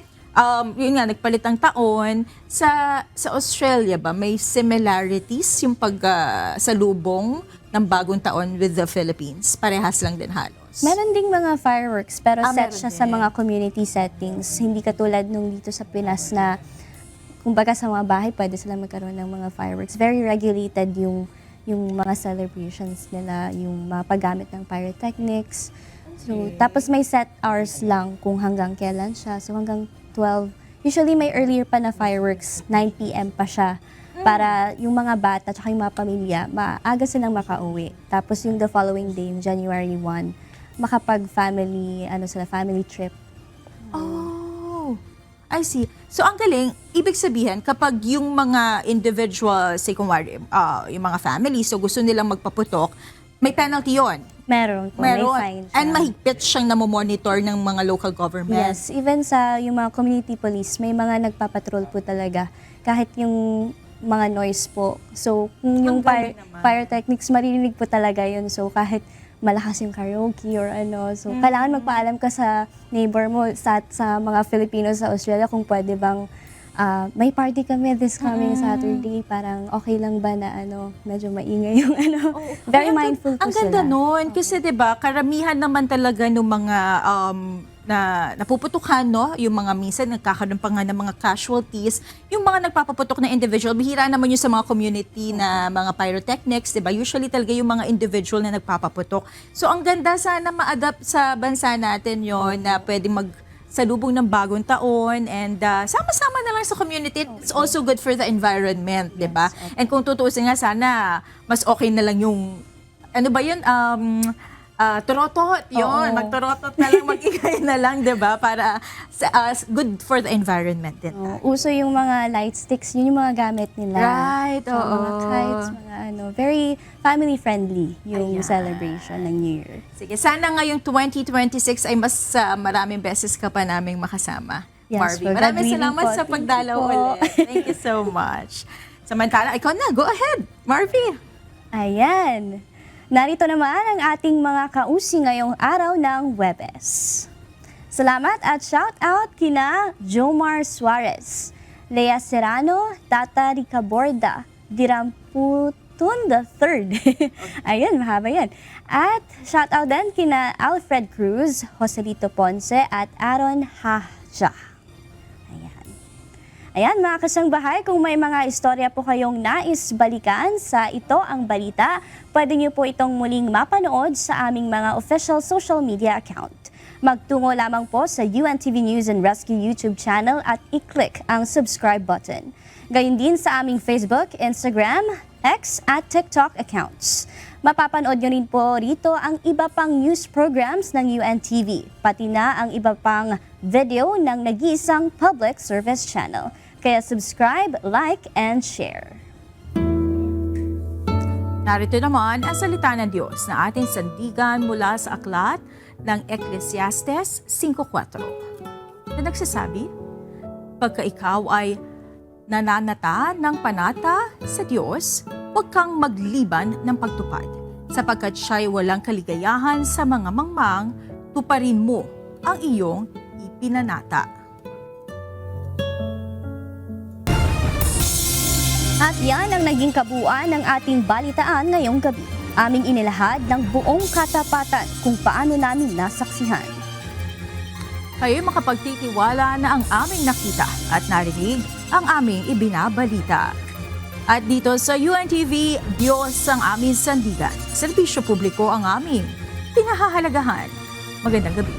yun nga, nagpalit ang taon. Sa Australia ba, may similarities yung pagsalubong ng bagong taon with the Philippines? Parehas lang din halos. Meron ding mga fireworks pero set meron siya sa din. mga community settings. Hindi katulad nung dito sa Pinas na kumbaga sa mga bahay pwede sila magkaroon ng mga fireworks. Very regulated yung mga celebrations nila, yung mga paggamit ng pyrotechnics. So, tapos may set hours lang kung hanggang kailan siya. So hanggang 12. Usually may earlier pa na fireworks, 9 p.m. pa siya. Para yung mga bata at yung mga pamilya, maaga silang makauwi. Tapos yung the following day, yung January 1, makapag-family, family trip. Oh, I see. So ang galing, ibig sabihin, kapag yung mga individual, say kung yung mga family, so gusto nilang magpaputok, may penalty yon. Meron po, may fine siya. And mahigpit siyang namomonitor ng mga local government. Yes, even sa yung mga community police, may mga nagpapatrol po talaga. Kahit yung mga noise po. So, kung yung pyrotechnics, maririnig po talaga yun. So, kahit malakas yung karaoke or so, kailangan magpaalam ka sa neighbor mo, sa mga Filipino sa Australia, kung pwede bang may party kami this coming Saturday, parang okay lang ba na medyo maingay yung very mindful po Ang ganda nun, kasi 'di ba karamihan naman talaga ng mga na napuputukan, no? Yung mga minsan nagkakaroon pa nga ng mga casualties, yung mga nagpapaputok na individual, bihira naman yung sa mga community na mga pyrotechnics, 'di ba? Usually talaga yung mga individual na nagpapaputok. So ang ganda sana ma-adapt sa bansa natin yon na pwedeng salubong ng bagong taon and sama-sama na lang sa community. It's also good for the environment, 'di ba? And kung tutuusin nga, sana mas okay na lang yung turotot, yun. Magturotot na lang, mag-ingay na lang, di ba? Para good for the environment din. Uso yung mga light sticks, yun yung mga gamit nila. Right, oo. Mga kites, mga very family-friendly yung celebration ng New Year. Sige, sana ngayong 2026 ay mas maraming beses ka pa naming makasama. Yes, Marvy, po. maraming God salamat willing sa po. pagdalaw Thank you po. ulit. Thank you so much. Samantala, ikaw na, go ahead, Marvy. Ayan. Narito naman ang ating mga kausi ngayong araw ng Webes. Salamat at shout out kina Jomar Suarez, Lea Serrano, Tata Ricaborda, Diramputun III. Ayun, mahaba yan. At shout out din kina Alfred Cruz, Joselito Ponce at Aaron Haja. Ayan mga kasangbahay, kung may mga istorya po kayong nais balikan sa Ito Ang Balita, pwede niyo po itong muling mapanood sa aming mga official social media account. Magtungo lamang po sa UNTV News and Rescue YouTube channel at i-click ang subscribe button. Gayon din sa aming Facebook, Instagram, X at TikTok accounts. Mapapanood nyo rin po rito ang iba pang news programs ng UNTV, pati na ang iba pang video ng nag-iisang public service channel. Kaya subscribe, like, and share. Narito naman ang salita ng Diyos na ating sandigan mula sa aklat ng Ecclesiastes 5:4 na nagsasabi, pagka ikaw ay nananata ng panata sa Diyos, huwag kang magliban ng pagtupad. Sapagkat siya'y walang kaligayahan sa mga mangmang, tuparin mo ang iyong ipinanata. At yan ang naging kabuuan ng ating balitaan ngayong gabi. Aming inilahad ng buong katapatan kung paano namin nasaksihan. Kayo'y makapagtitiwala na ang aming nakita at narinig ang aming ibinabalita. At dito sa UNTV, Diyos ang aming sandigan. Serbisyo publiko ang aming pinahahalagahan. Magandang gabi.